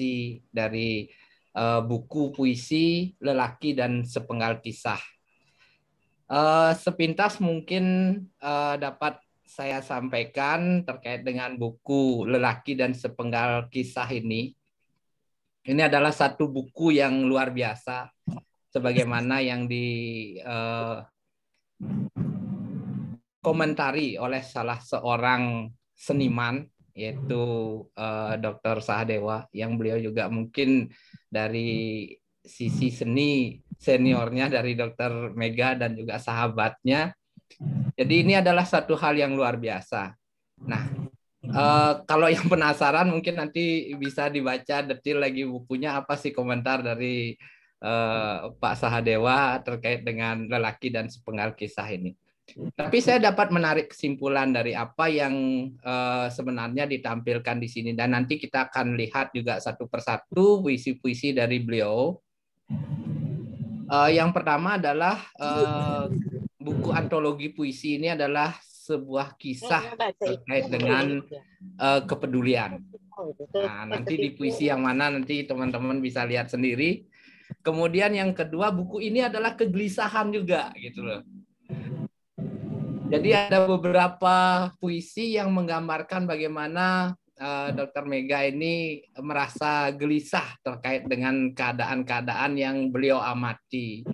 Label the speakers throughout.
Speaker 1: adaptasi dari buku puisi Lelaki dan Sepenggal Kisah. Sepintas mungkin dapat saya sampaikan terkait dengan buku Lelaki dan Sepenggal Kisah ini. Ini adalah satu buku yang luar biasa, sebagaimana yang dikomentari oleh salah seorang seniman, yaitu Dr. Sahadewa, yang beliau juga mungkin dari sisi seni seniornya dari Dr. Mega dan juga sahabatnya. Jadi ini adalah satu hal yang luar biasa. Nah, kalau yang penasaran mungkin nanti bisa dibaca detail lagi bukunya, apa sih komentar dari Pak Sahadewa terkait dengan Lelaki dan Sepenggal Kisah ini. Tapi saya dapat menarik kesimpulan dari apa yang sebenarnya ditampilkan di sini, dan nanti kita akan lihat juga satu persatu puisi-puisi dari beliau. Yang pertama adalah buku antologi puisi ini adalah sebuah kisah terkait dengan kepedulian. Nah, nanti di puisi yang mana nanti teman-teman bisa lihat sendiri. Kemudian yang kedua, buku ini adalah kegelisahan juga gitu loh. Jadi ada beberapa puisi yang menggambarkan bagaimana Dr. Mega ini merasa gelisah terkait dengan keadaan-keadaan yang beliau amati.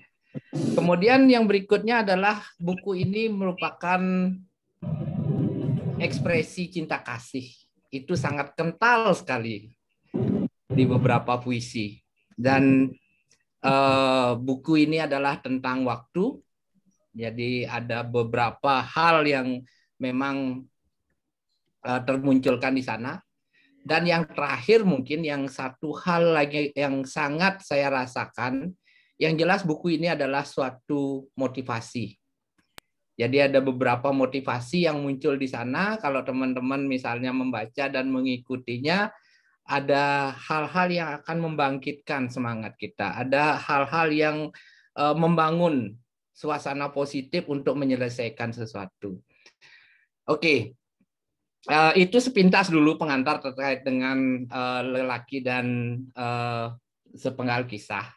Speaker 1: Kemudian yang berikutnya adalah buku ini merupakan ekspresi cinta kasih. Itu sangat kental sekali di beberapa puisi. Dan buku ini adalah tentang waktu. Jadi ada beberapa hal yang memang termunculkan di sana. Dan yang terakhir mungkin yang satu hal lagi yang sangat saya rasakan, yang jelas buku ini adalah suatu motivasi. Jadi ada beberapa motivasi yang muncul di sana. Kalau teman-teman misalnya membaca dan mengikutinya, ada hal-hal yang akan membangkitkan semangat kita. Ada hal-hal yang membangun suasana positif untuk menyelesaikan sesuatu. Oke, itu sepintas dulu pengantar terkait dengan Lelaki dan Sepenggal Kisah.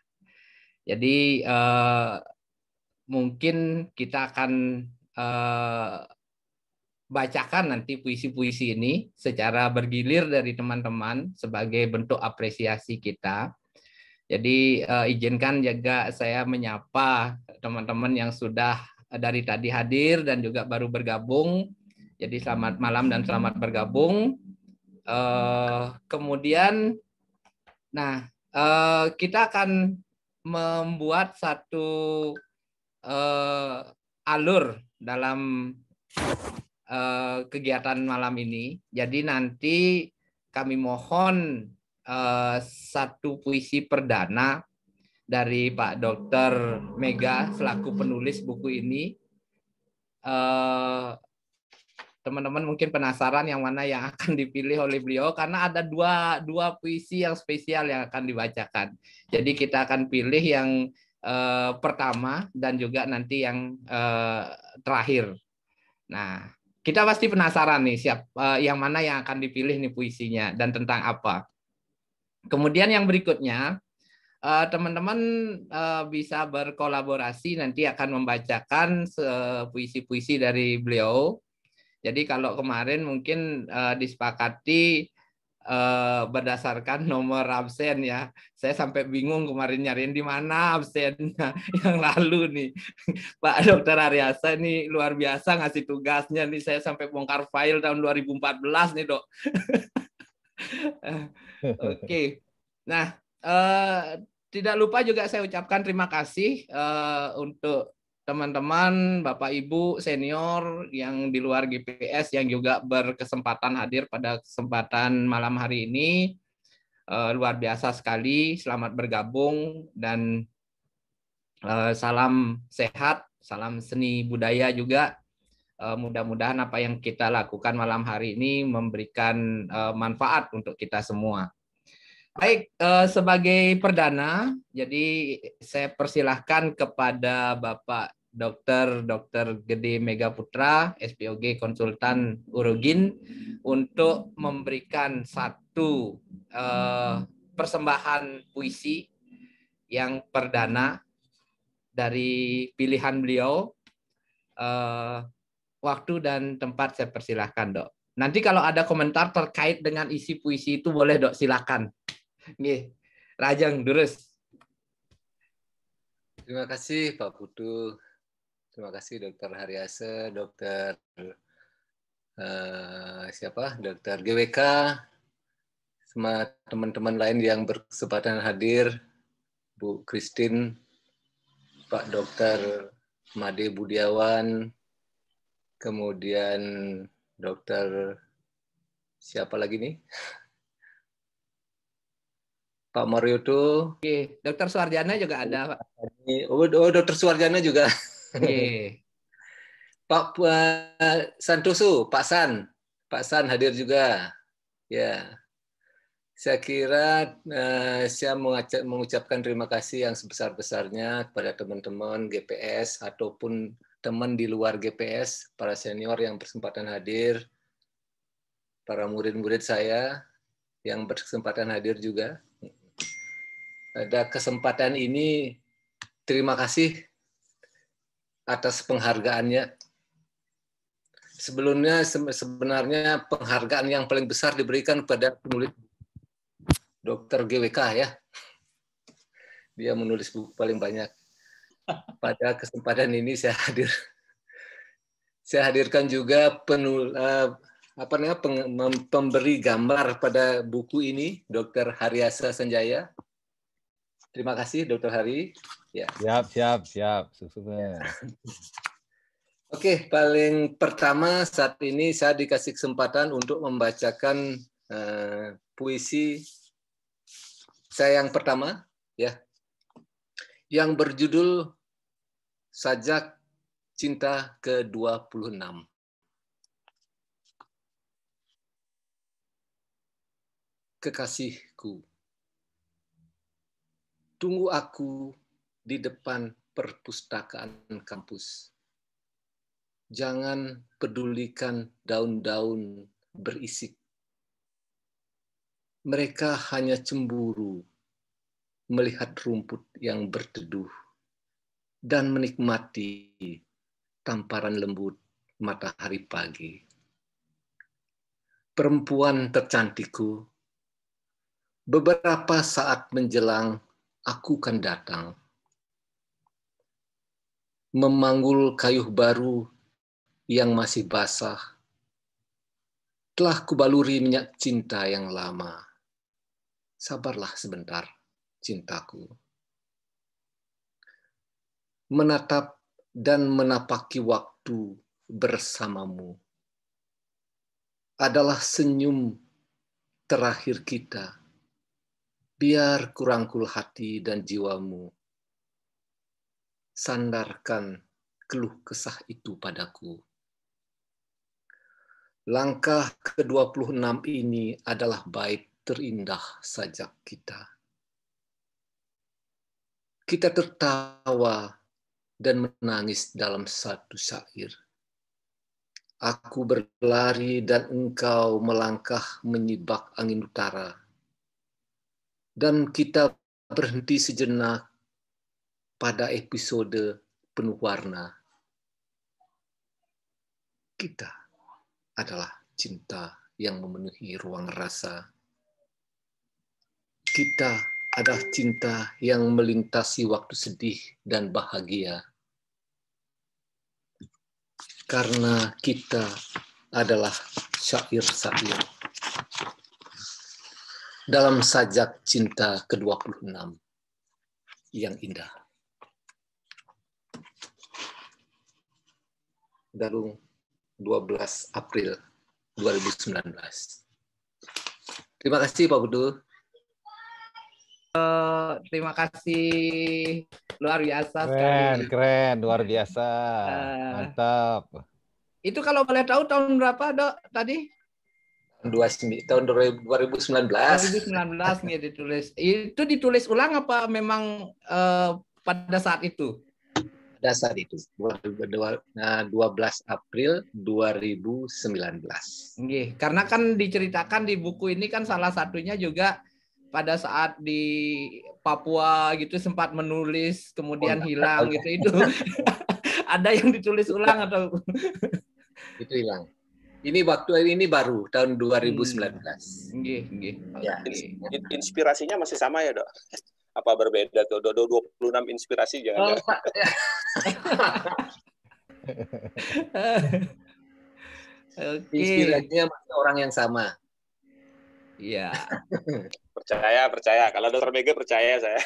Speaker 1: Jadi mungkin kita akan bacakan nanti puisi-puisi ini secara bergilir dari teman-teman sebagai bentuk apresiasi kita. Jadi izinkan juga saya menyapa teman-teman yang sudah dari tadi hadir dan juga baru bergabung. Jadi selamat malam dan selamat bergabung. Kemudian, nah kita akan membuat satu alur dalam kegiatan malam ini. Jadi nanti kami mohon satu puisi perdana dari Pak Dr. Mega selaku penulis buku ini. Teman-teman mungkin penasaran yang mana yang akan dipilih oleh beliau, karena ada dua puisi yang spesial yang akan dibacakan. Jadi kita akan pilih yang pertama dan juga nanti yang terakhir. Nah, kita pasti penasaran nih yang mana yang akan dipilih nih puisinya dan tentang apa. Kemudian yang berikutnya, teman-teman bisa berkolaborasi, nanti akan membacakan puisi-puisi dari beliau. Jadi kalau kemarin mungkin disepakati berdasarkan nomor absen ya. Saya sampai bingung kemarin nyariin di mana absennya yang lalu nih. Pak Dr. Aryasa ini luar biasa ngasih tugasnya nih. Saya sampai bongkar file tahun 2014 nih, Dok. Oke. Nah, tidak lupa juga saya ucapkan terima kasih untuk teman-teman, Bapak Ibu senior yang di luar GPS yang juga berkesempatan hadir pada kesempatan malam hari ini. Luar biasa sekali, selamat bergabung dan salam sehat, salam seni budaya juga. Mudah-mudahan apa yang kita lakukan malam hari ini memberikan manfaat untuk kita semua. Baik, sebagai perdana, jadi saya persilahkan kepada Bapak Dr. Gede Mega Putra, SPOG Konsultan Urogin, untuk memberikan satu persembahan puisi yang perdana dari pilihan beliau. Waktu dan tempat saya persilahkan, Dok. Nanti kalau ada komentar terkait dengan isi puisi itu boleh, Dok, silakan. Nggih. Rajeng Durus.
Speaker 2: Terima kasih Pak Putu. Terima kasih Dr. Haryasa, Dr. Dr. GWK, sama teman-teman lain yang berkesempatan hadir, Bu Christine, Pak Dr. Made Budiawan, kemudian Dr. siapa lagi nih? Pak Marioto.
Speaker 1: Oke, Dr. Suarjana juga ada, Pak.
Speaker 2: Oh, Dr. Suarjana juga.
Speaker 1: Oke.
Speaker 2: Pak Santoso, Pak San hadir juga. Ya, saya kira saya mengucapkan terima kasih yang sebesar-besarnya kepada teman-teman GPS ataupun teman di luar GPS, para senior yang berkesempatan hadir, para murid-murid saya yang berkesempatan hadir juga. Pada kesempatan ini, terima kasih atas penghargaannya. Sebelumnya sebenarnya penghargaan yang paling besar diberikan kepada penulis Dr. GWK ya. Dia menulis buku paling banyak. Pada kesempatan ini saya hadirkan juga pemberi gambar pada buku ini, Dr. Haryasa Sanjaya. Terima kasih, Dr. Hari. Ya.
Speaker 3: Siap.
Speaker 2: Oke, paling pertama saat ini saya dikasih kesempatan untuk membacakan puisi saya yang pertama, ya, yang berjudul Sajak Cinta ke-26. Kekasihku, tunggu aku di depan perpustakaan kampus. Jangan pedulikan daun-daun berisik. Mereka hanya cemburu melihat rumput yang berteduh dan menikmati tamparan lembut matahari pagi. Perempuan tercantikku, beberapa saat menjelang aku kan datang, memanggul kayuh baru yang masih basah. Telah kubaluri minyak cinta yang lama. Sabarlah sebentar, cintaku. Menatap dan menapaki waktu bersamamu adalah senyum terakhir kita. Biar kurangkul hati dan jiwamu. Sandarkan keluh kesah itu padaku. Langkah ke-26 ini adalah bait terindah sajak kita. Kita tertawa dan menangis dalam satu syair. Aku berlari dan engkau melangkah menyibak angin utara. Dan kita berhenti sejenak pada episode penuh warna. Kita adalah cinta yang memenuhi ruang rasa. Kita adalah cinta yang melintasi waktu sedih dan bahagia. Karena kita adalah syair-syair dalam sajak cinta ke-26 yang indah. Dalung 12 April 2019. Terima kasih Pak Putu.
Speaker 1: Terima kasih, luar biasa sekali.
Speaker 3: Keren, luar biasa. Mantap.
Speaker 1: Itu kalau boleh tahu tahun berapa, Dok, tadi?
Speaker 2: Tahun 2019.
Speaker 1: 2019 nih ditulis. Itu ditulis ulang apa memang pada saat itu?
Speaker 2: Pada saat itu, 12 April 2019.
Speaker 1: Karena kan diceritakan di buku ini kan salah satunya juga pada saat di Papua gitu sempat menulis kemudian hilang gitu itu ada yang ditulis ulang atau
Speaker 2: itu hilang. Ini waktu ini baru tahun 2019.
Speaker 4: Ya. Inspirasinya masih sama ya, Dok? Apa berbeda tuh? 26 inspirasi jangan-jangan.
Speaker 2: Inspirasinya masih orang yang sama.
Speaker 1: Iya.
Speaker 4: Percaya. Kalau Dokter Mega percaya saya.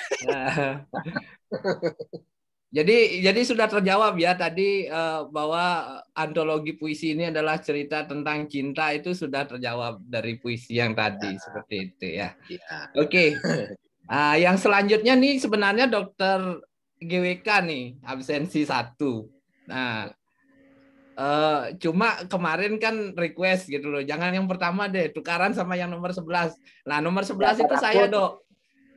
Speaker 1: Jadi sudah terjawab ya tadi bahwa antologi puisi ini adalah cerita tentang cinta, itu sudah terjawab dari puisi yang tadi seperti itu ya. Oke. Yang selanjutnya nih sebenarnya Dokter GWK nih absensi 1. Nah, cuma kemarin kan request gitu loh. Jangan yang pertama deh, tukaran sama yang nomor 11. Nah, nomor 11 itu saya, Dok.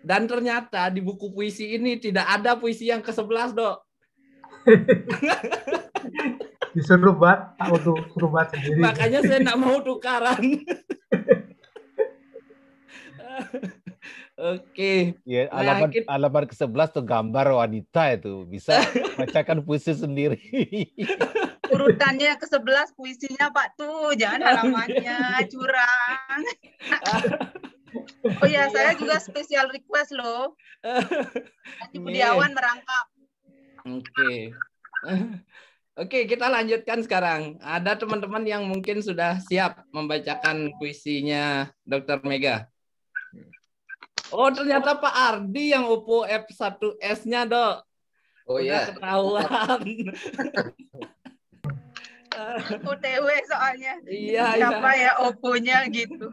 Speaker 1: Dan ternyata di buku puisi ini tidak ada puisi yang ke-11, Dok.
Speaker 5: Disuruh buat, suruh buat sendiri.
Speaker 1: Makanya saya nggak mau tukaran. Oke.
Speaker 3: Ya, alamat ke-11 tuh gambar wanita itu. Bisa bacakan puisi sendiri.
Speaker 6: Urutannya ke-11 puisinya Pak tuh, jangan halamannya, curang. Oh ya, saya juga spesial request loh. Nanti Budiawan merangkap.
Speaker 1: Oke, kita lanjutkan sekarang. Ada teman-teman yang mungkin sudah siap membacakan puisinya Dr. Mega. Oh, ternyata Pak Ardi yang Oppo F1S-nya, Dok.
Speaker 2: Oh iya.
Speaker 1: Ketahuan.
Speaker 6: OTW soalnya.
Speaker 1: Iya,
Speaker 6: siapa ya Oppo-nya gitu.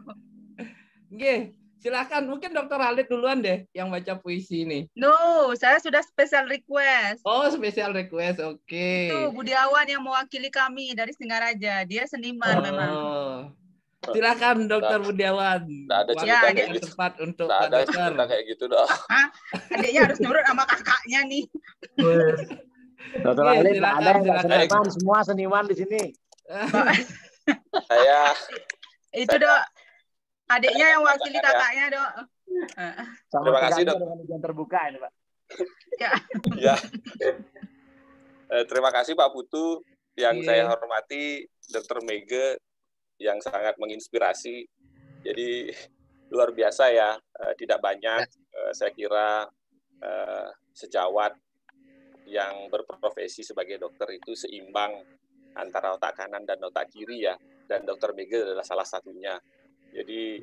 Speaker 1: Oke, silakan. Mungkin Dr. Halid duluan deh yang baca puisi ini.
Speaker 6: No, saya sudah special request.
Speaker 1: Oh, special request. Oke.
Speaker 6: Itu Budiawan yang mewakili kami dari Singaraja. Dia seniman memang.
Speaker 1: Silakan Dr. Budiawan.
Speaker 4: Nggak ada cerita kayak gitu.
Speaker 1: Tepat untuk
Speaker 4: Nggak ada cerita kayak gitu, Dok.
Speaker 6: Adiknya harus nurut sama kakaknya nih.
Speaker 7: Dr. Halid, ada yang seniman, semua seniman di sini.
Speaker 4: Saya
Speaker 6: itu, Dok. Adiknya yang wakili kakaknya, Dok.
Speaker 4: Terima kasih, Dok.
Speaker 7: Dengan ujian terbuka ini, Pak.
Speaker 4: Ya. Terima kasih Pak Putu yang saya hormati, Dr. Mega yang sangat menginspirasi. Jadi luar biasa ya, tidak banyak saya kira sejawat yang berprofesi sebagai dokter itu seimbang antara otak kanan dan otak kiri ya, dan Dr. Mega adalah salah satunya. Jadi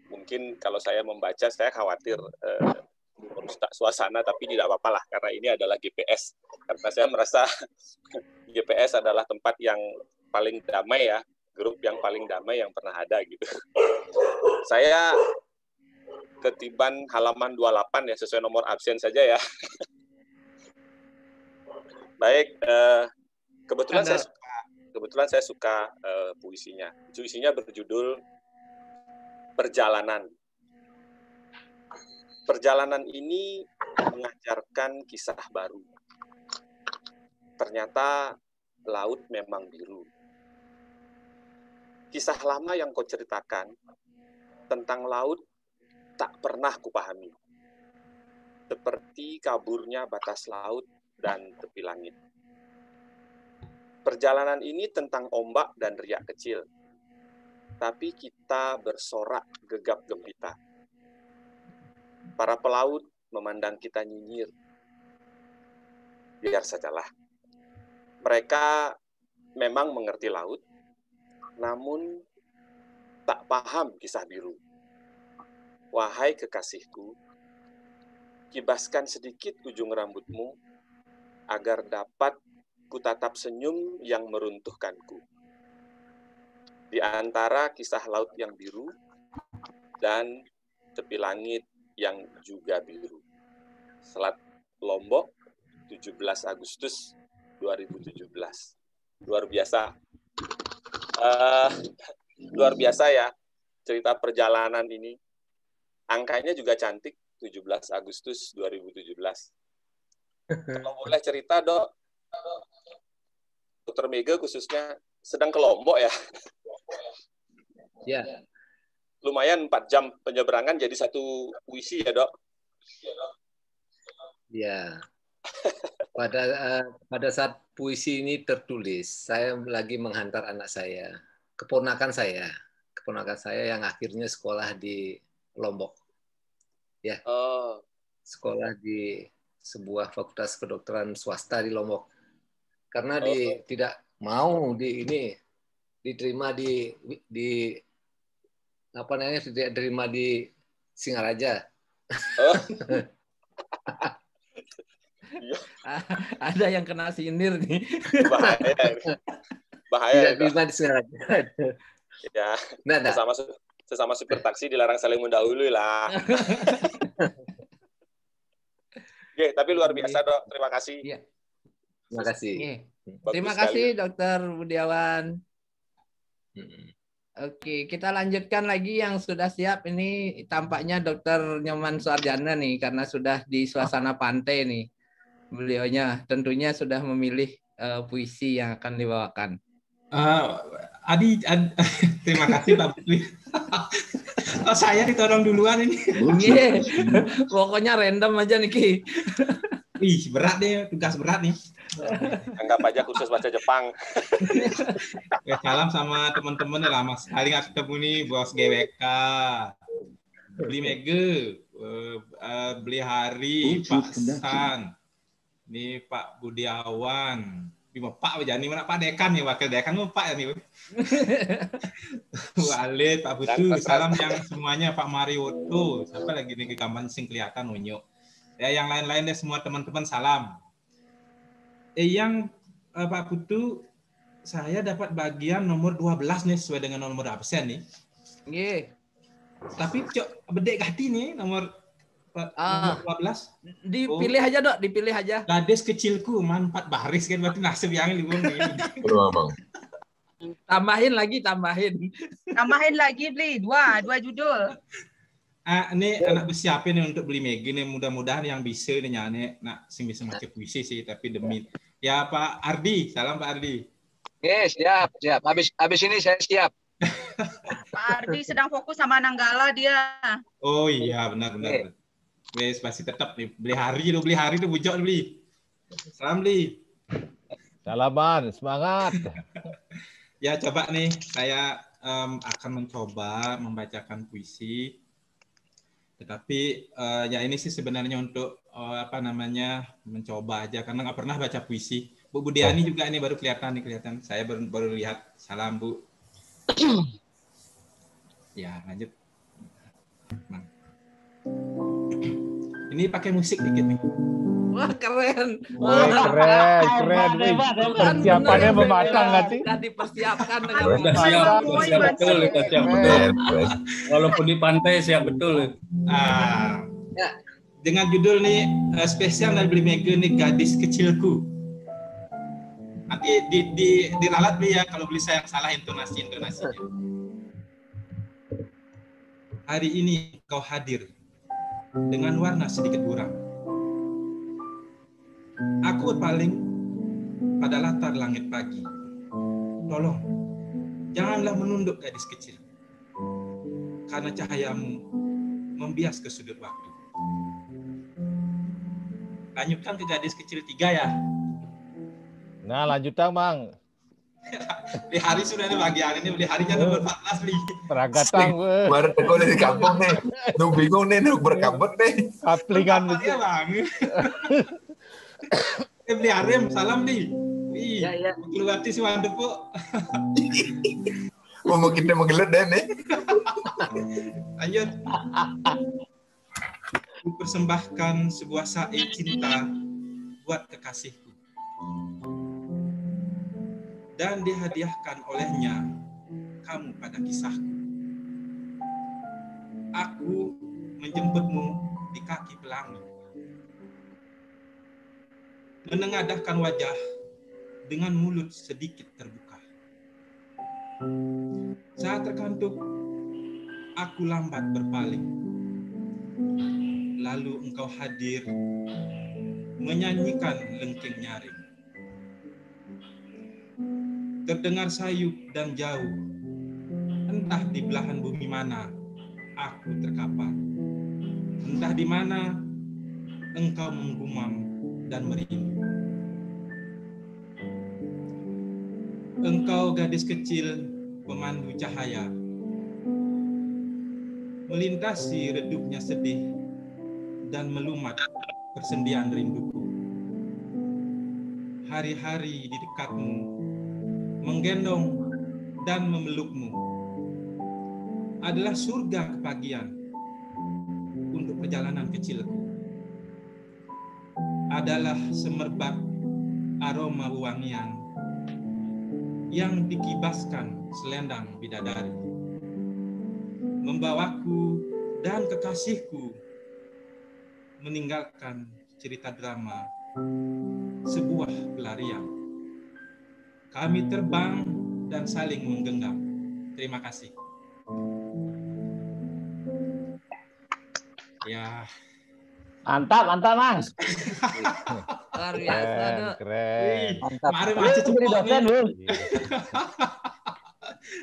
Speaker 4: mungkin kalau saya membaca saya khawatir merusak suasana, tapi tidak apa-apa lah karena ini adalah GPS. Karena saya merasa GPS adalah tempat yang paling damai ya, grup yang paling damai yang pernah ada gitu. Saya ketiban halaman 28 ya, sesuai nomor absen saja ya. Baik, kebetulan saya suka puisinya. Puisinya berjudul Perjalanan. Perjalanan ini mengajarkan kisah baru. Ternyata laut memang biru. Kisah lama yang kau ceritakan tentang laut tak pernah kupahami. Seperti kaburnya batas laut dan tepi langit. Perjalanan ini tentang ombak dan riak kecil. Tapi kita bersorak gegap gempita. Para pelaut memandang kita nyinyir. Biar sajalah. Mereka memang mengerti laut, namun tak paham kisah biru. Wahai kekasihku, kibaskan sedikit ujung rambutmu, agar dapat kutatap senyum yang meruntuhkanku. Di antara kisah laut yang biru dan tepi langit yang juga biru. Selat Lombok, 17 Agustus 2017. Luar biasa. Luar biasa ya cerita perjalanan ini. Angkanya juga cantik, 17 Agustus 2017. Kalau boleh cerita, Dok, Dr. Mega khususnya sedang ke Lombok ya?
Speaker 1: Ya.
Speaker 4: lumayan 4 jam penyeberangan jadi satu puisi ya, Dok?
Speaker 2: Ya. Pada saat puisi ini tertulis, saya lagi menghantar anak saya, keponakan saya yang akhirnya sekolah di Lombok. Ya. Sekolah di sebuah fakultas kedokteran swasta di Lombok. Karena tidak mau diterima diterima di Singaraja.
Speaker 1: Ada yang kena sinir nih.
Speaker 2: Bahaya. Tidak diterima di Singaraja.
Speaker 4: Ya. Sesama supir taksi dilarang saling mendahului lah. Oke, tapi luar biasa, Dok. Terima kasih.
Speaker 1: Iya.
Speaker 2: Terima kasih.
Speaker 1: Terima kasih, Dokter Budiawan. Oke, kita lanjutkan lagi yang sudah siap. Ini tampaknya Dokter Nyoman Suarjana nih, karena sudah di suasana pantai nih. Beliaunya tentunya sudah memilih puisi yang akan dibawakan.
Speaker 8: Adi, terima kasih Pak Putri. Saya ditolong duluan ini.
Speaker 1: Pokoknya random aja nih Ki.
Speaker 8: Ih, berat deh, tugas berat nih.
Speaker 4: Anggap aja khusus baca Jepang.
Speaker 8: Salam sama teman-teman ya, lama sekali nggak ketemu nih, Bos GWK, Beli Mege, Beli Hari, Pak San, nih Pak Budiawan, Bima Pak Wajani, mana Pak Dekan nih, Wakil Dekan Pak ya nih. Bu Alit, Pak Putu, salam yang semuanya, Pak Marioto, siapa lagi nih gambar sing kelihatan unyu. Ya yang lain-lain deh semua teman-teman salam. Yang Pak Putu, saya dapat bagian nomor 12 nih sesuai dengan nomor absen nih. Tapi bedek hati nih nomor 12.
Speaker 1: Dipilih aja Dok, dipilih aja.
Speaker 8: Gadis kecilku, 4 baris kan berarti nasib yang libur nih.
Speaker 1: Tambahin lagi Beli, dua judul.
Speaker 8: Ini anak bersiapin nih untuk Beli Megi nih, mudah-mudahan yang bisa nih nyanyi nak sing bisa maca puisi sih, tapi demi ya Pak Ardi, salam Pak Ardi.
Speaker 7: Siap. Habis ini saya siap.
Speaker 6: Pak Ardi sedang fokus sama Nanggala dia.
Speaker 8: Oh iya, benar. Wes pasti tetap nih Beli Hari tuh bujok Beli. Salam Beli.
Speaker 3: Salaman, semangat.
Speaker 8: Ya coba nih saya akan mencoba membacakan puisi. Tetapi ya ini sih sebenarnya untuk mencoba aja karena nggak pernah baca puisi. Bu Budiani juga ini baru kelihatan. Saya baru lihat. Salam Bu. Ya lanjut. Nah. Ini pakai musik dikit nih.
Speaker 1: Wah keren.
Speaker 3: Keren. Persiapannya mematang nggak sih?
Speaker 1: Sudah dipersiapkan dengan
Speaker 9: siap betul. Walaupun di pantai siap betul.
Speaker 8: Dengan judul nih spesial dari Beli Mege nih, Gadis Kecilku. Nanti diralat Beli ya kalau Beli saya yang salah intonasinya. Hari ini kau hadir dengan warna sedikit buram. Aku berpaling pada latar langit pagi. Tolong, janganlah menunduk gadis kecil, karena cahayamu membias ke sudut waktu. Lanjutkan ke gadis kecil 3 ya.
Speaker 3: Nah, lanjutkan Bang.
Speaker 8: Beli Hari sudah ada bagian ini, Beli Harinya nomor 14 Beli.
Speaker 3: Peragatang.
Speaker 10: Baru teko di kampung nih. Nu bingung nih, nu berkabut nih.
Speaker 3: Kaplingan
Speaker 8: ya Bang. Beli Harim, salam Beli.
Speaker 7: Ya.
Speaker 8: Keluarti si Wandep Bu.
Speaker 10: Mau kita menggelet deh nih.
Speaker 8: Lanjut. Ku persembahkan sebuah syair cinta buat kekasihku. Dan dihadiahkan olehnya kamu pada kisahku. Aku menjemputmu di kaki pelangi, menengadahkan wajah dengan mulut sedikit terbuka. Saat terkantuk, aku lambat berpaling. Lalu engkau hadir, menyanyikan lengking nyaring. Terdengar sayup dan jauh, entah di belahan bumi mana, aku terkapar. Entah di mana engkau menggumam dan merindu. Engkau gadis kecil pemandu cahaya, melintasi redupnya sedih dan melumat persendian rinduku. Hari-hari di dekatmu, menggendong dan memelukmu adalah surga kepagian untuk perjalanan kecilku. Adalah semerbak aroma wangian yang dikibaskan selendang bidadari, membawaku dan kekasihku meninggalkan cerita drama sebuah pelarian. Kami terbang dan saling menggenggam. Terima kasih. Ya.
Speaker 7: Mantap, Mas.
Speaker 1: Luar biasa, Dok.
Speaker 3: Keren.
Speaker 7: Mantap.
Speaker 8: Mari masih
Speaker 7: Jadi dosen,
Speaker 8: nih.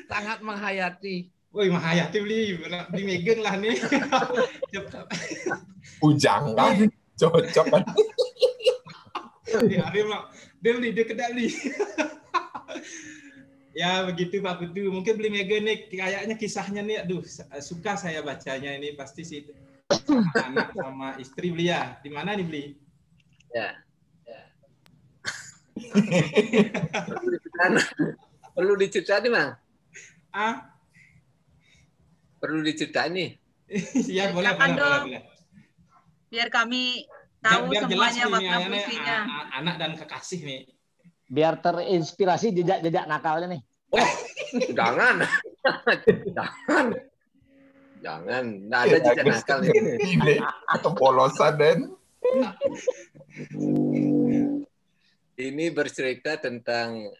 Speaker 1: Sangat menghayati.
Speaker 8: Woi, menghayati beli megang lah nih.
Speaker 10: Ujang kan cocok kan.
Speaker 8: Ya, dia beli dia kedali. Ya begitu Pak Putu. Mungkin beli mega nih kayaknya kisahnya nih, aduh suka saya bacanya ini pasti sih. Anak sama istri beli ya. Di mana nih beli?
Speaker 2: Ya. Perlu diceritain, Mang? Perlu diceritain nih?
Speaker 8: Iya, boleh.
Speaker 6: Biar kami tahu
Speaker 8: biar
Speaker 6: semuanya
Speaker 8: jelas
Speaker 6: makna
Speaker 8: nih,
Speaker 6: puisinya.
Speaker 8: anak dan kekasih nih.
Speaker 7: Biar terinspirasi jejak-jejak nakalnya nih.
Speaker 2: Jangan. Jangan. Nggak ada jejak nakal
Speaker 10: ini. Atau polosan dan.
Speaker 2: Ini bercerita tentang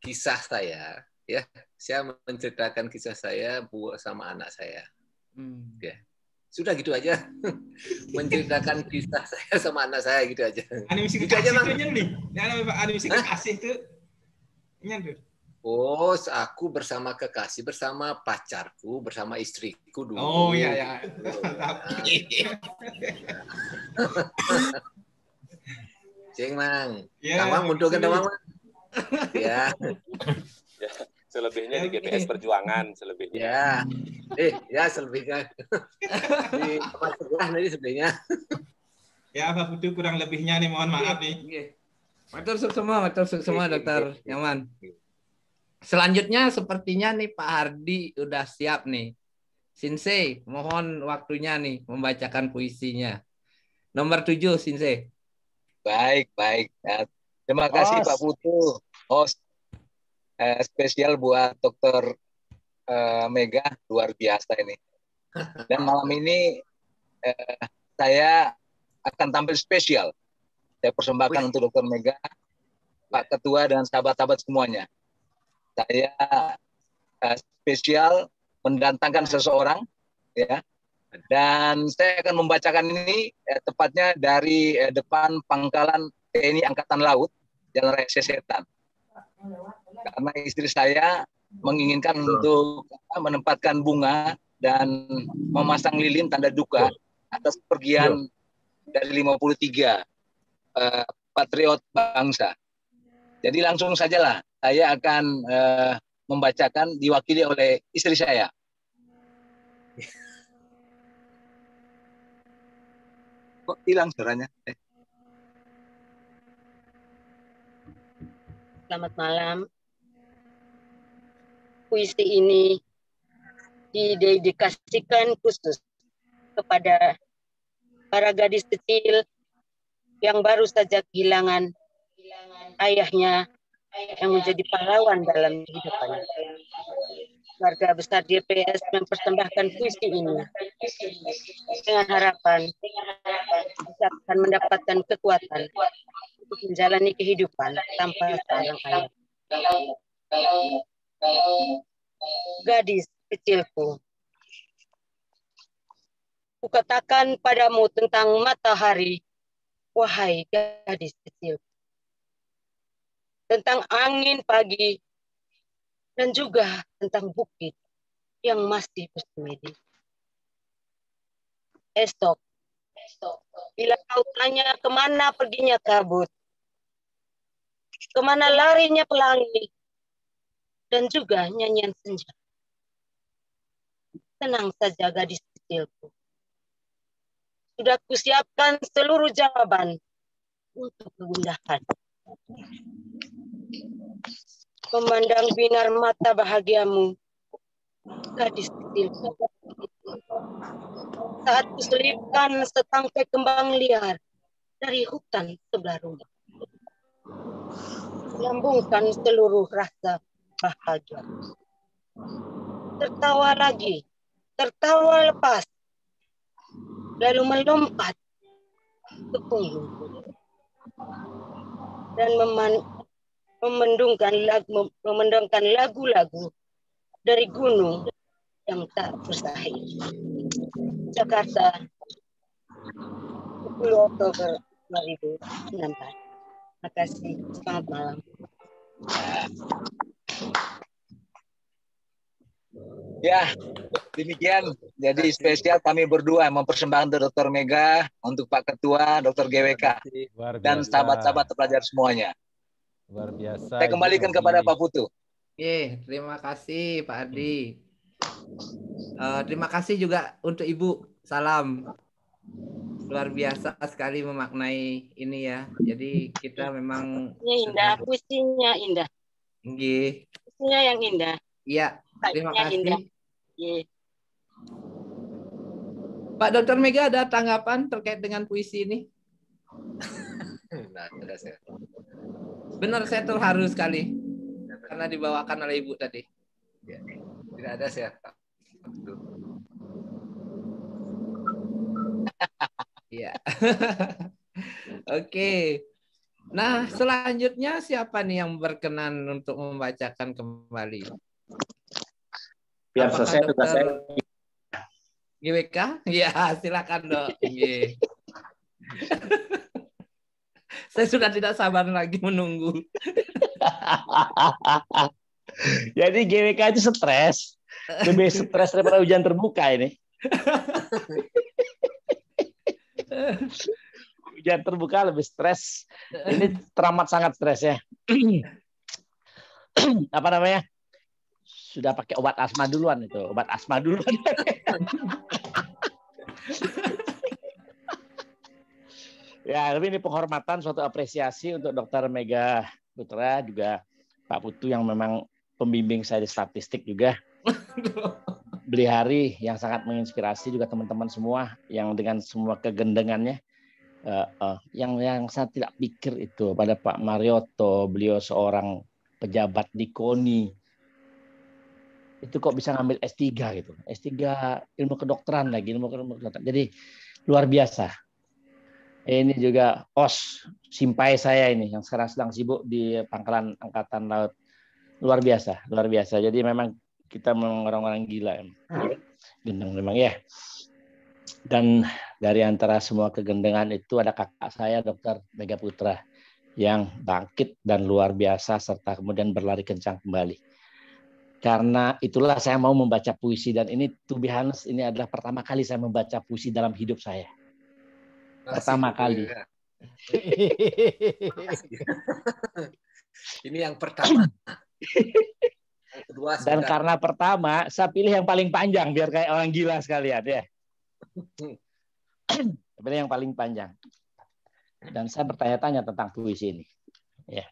Speaker 2: kisah saya, ya. Saya menceritakan kisah saya sama anak saya. Ya. Sudah gitu aja. Menceritakan kisah saya sama anak saya gitu aja.
Speaker 8: Animasi
Speaker 2: gitu aja, Mang.
Speaker 8: Animasi kekasih itu.
Speaker 2: Oh, aku bersama kekasih, bersama pacarku, bersama istriku dulu.
Speaker 8: Oh iya.
Speaker 2: Cing, Mang.
Speaker 8: Ya,
Speaker 2: Mang mundur kan, Mang? Ya.
Speaker 4: Selebihnya di GPS Perjuangan, selebihnya.
Speaker 2: Ya, selebihnya. Di tempat sebelah nanti selebihnya.
Speaker 8: Ya, Pak Putu kurang lebihnya nih, mohon maaf nih.
Speaker 1: Matur semua, Dokter Nyaman. Selanjutnya sepertinya nih Pak Hardi udah siap nih. Shinsei, mohon waktunya nih membacakan puisinya. Nomor 7, Shinsei.
Speaker 2: Baik. Terima kasih Pak Putu, host. Spesial buat Dokter Mega, luar biasa ini. Dan malam ini saya akan tampil spesial. Saya persembahkan untuk Dokter Mega, Pak Ketua dan sahabat-sahabat semuanya. Saya spesial mendatangkan seseorang, ya. Dan saya akan membacakan ini tepatnya dari depan pangkalan TNI Angkatan Laut, Jalan Raya Sesetan. Karena istri saya menginginkan untuk menempatkan bunga dan memasang lilin tanda duka atas pergian dari 53 patriot bangsa. Jadi langsung sajalah saya akan membacakan diwakili oleh istri saya. Kok hilang suaranya?
Speaker 11: Selamat malam. Puisi ini didedikasikan khusus kepada para gadis kecil yang baru saja kehilangan ayahnya yang menjadi pahlawan dalam kehidupannya. Keluarga besar DPS mempersembahkan puisi ini dengan harapan bisa akan mendapatkan kekuatan untuk menjalani kehidupan tanpa seorang ayah. Gadis kecilku, kukatakan padamu tentang matahari, wahai gadis kecilku, tentang angin pagi, dan juga tentang bukit yang masih bersemedi. esok. Bila kau tanya kemana perginya kabut, kemana larinya pelangi, dan juga nyanyian senja. Tenang saja gadis kecilku. Sudah kusiapkan seluruh jawaban untuk kegundahan. Memandang binar mata bahagiamu, gadis kecilku. Saat kuselipkan setangkai kembang liar dari hutan sebelah rumah. Lambungkan seluruh rasa bahagia. Tertawa lagi, tertawa lepas, lalu melompat ke punggungku dan memendungkan lagu-lagu dari gunung yang tak bersahih. Jakarta, 10 Oktober 2016. Terima kasih. Selamat malam.
Speaker 2: Ya, demikian. Jadi spesial kami berdua mempersembahkan Dr. Mega untuk Pak Ketua, Dr. GWK, dan sahabat-sahabat pelajar semuanya.
Speaker 3: Luar biasa.
Speaker 2: Saya kembalikan kepada Pak Putu.
Speaker 1: Terima kasih Pak Ardi. Terima kasih juga untuk Ibu. Salam. Luar biasa sekali memaknai ini ya. Jadi kita memang
Speaker 11: indah, puisinya indah.
Speaker 1: Nggih.
Speaker 11: Puisinya yang indah.
Speaker 1: Iya, terima kasih.
Speaker 11: Indah. Yeah.
Speaker 1: Pak Dr. Mega ada tanggapan terkait dengan puisi ini?
Speaker 2: Nah, ada saya.
Speaker 1: Benar, saya terharu sekali karena dibawakan oleh Ibu tadi.
Speaker 2: Ya, tidak ada saya.
Speaker 1: Iya. Oke. Nah, selanjutnya siapa nih yang berkenan untuk membacakan kembali?
Speaker 7: Biar selesai tugas saya.
Speaker 1: GWK? Ya, silakan Dok. Saya sudah tidak sabar lagi menunggu.
Speaker 7: Jadi GWK itu stres. Lebih stres daripada ujian terbuka ini. Ujian terbuka lebih stres. Ini teramat sangat stres ya. Apa namanya? Sudah pakai obat asma duluan itu. Obat asma duluan. Ya, tapi ini penghormatan, suatu apresiasi untuk Dr. Mega Putra, juga Pak Putu yang memang pembimbing saya di statistik juga. Beli Hari yang sangat menginspirasi juga teman-teman semua yang dengan semua kegendengannya. Yang saya tidak pikir itu pada Pak Marioto, beliau seorang pejabat di KONI. Itu kok bisa ngambil S3 gitu. S3 ilmu kedokteran lagi, ilmu kedokteran. Jadi luar biasa. Ini juga OS, simpai saya ini yang sekarang sedang sibuk di Pangkalan Angkatan Laut. Luar biasa, luar biasa. Jadi memang kita memang orang-orang gila. Gendeng memang ya. Dan dari antara semua kegendengan itu ada kakak saya, Dr. Mega Putra, yang bangkit dan luar biasa serta kemudian berlari kencang kembali. Karena itulah saya mau membaca puisi, dan ini to be honest, ini adalah pertama kali saya membaca puisi dalam hidup saya. Pertama kali.
Speaker 2: Ini yang pertama. Yang kedua sudah.
Speaker 7: Dan karena pertama, saya pilih yang paling panjang biar kayak orang gila sekalian ya. Pilih yang paling panjang. Dan saya bertanya-tanya tentang puisi ini. Ya.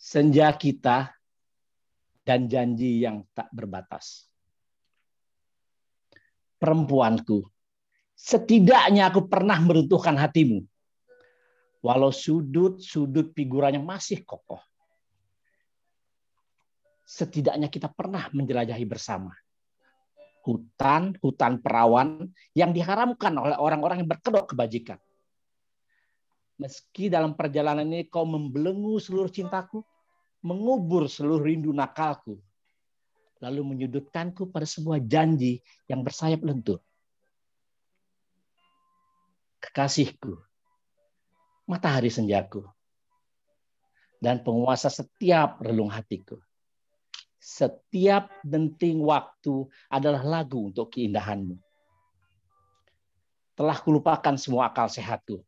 Speaker 7: Senja kita dan janji yang tak berbatas. Perempuanku, setidaknya aku pernah meruntuhkan hatimu. Walau sudut-sudut figurannya masih kokoh. Setidaknya kita pernah menjelajahi bersama. Hutan perawan yang diharamkan oleh orang-orang yang berkedok kebajikan. Meski dalam perjalanan ini kau membelenggu seluruh cintaku, mengubur seluruh rindu nakalku, lalu menyudutkanku pada sebuah janji yang bersayap lentur. Kekasihku, matahari senjaku, dan penguasa setiap relung hatiku. Setiap denting waktu adalah lagu untuk keindahanmu. Telah kulupakan semua akal sehatku.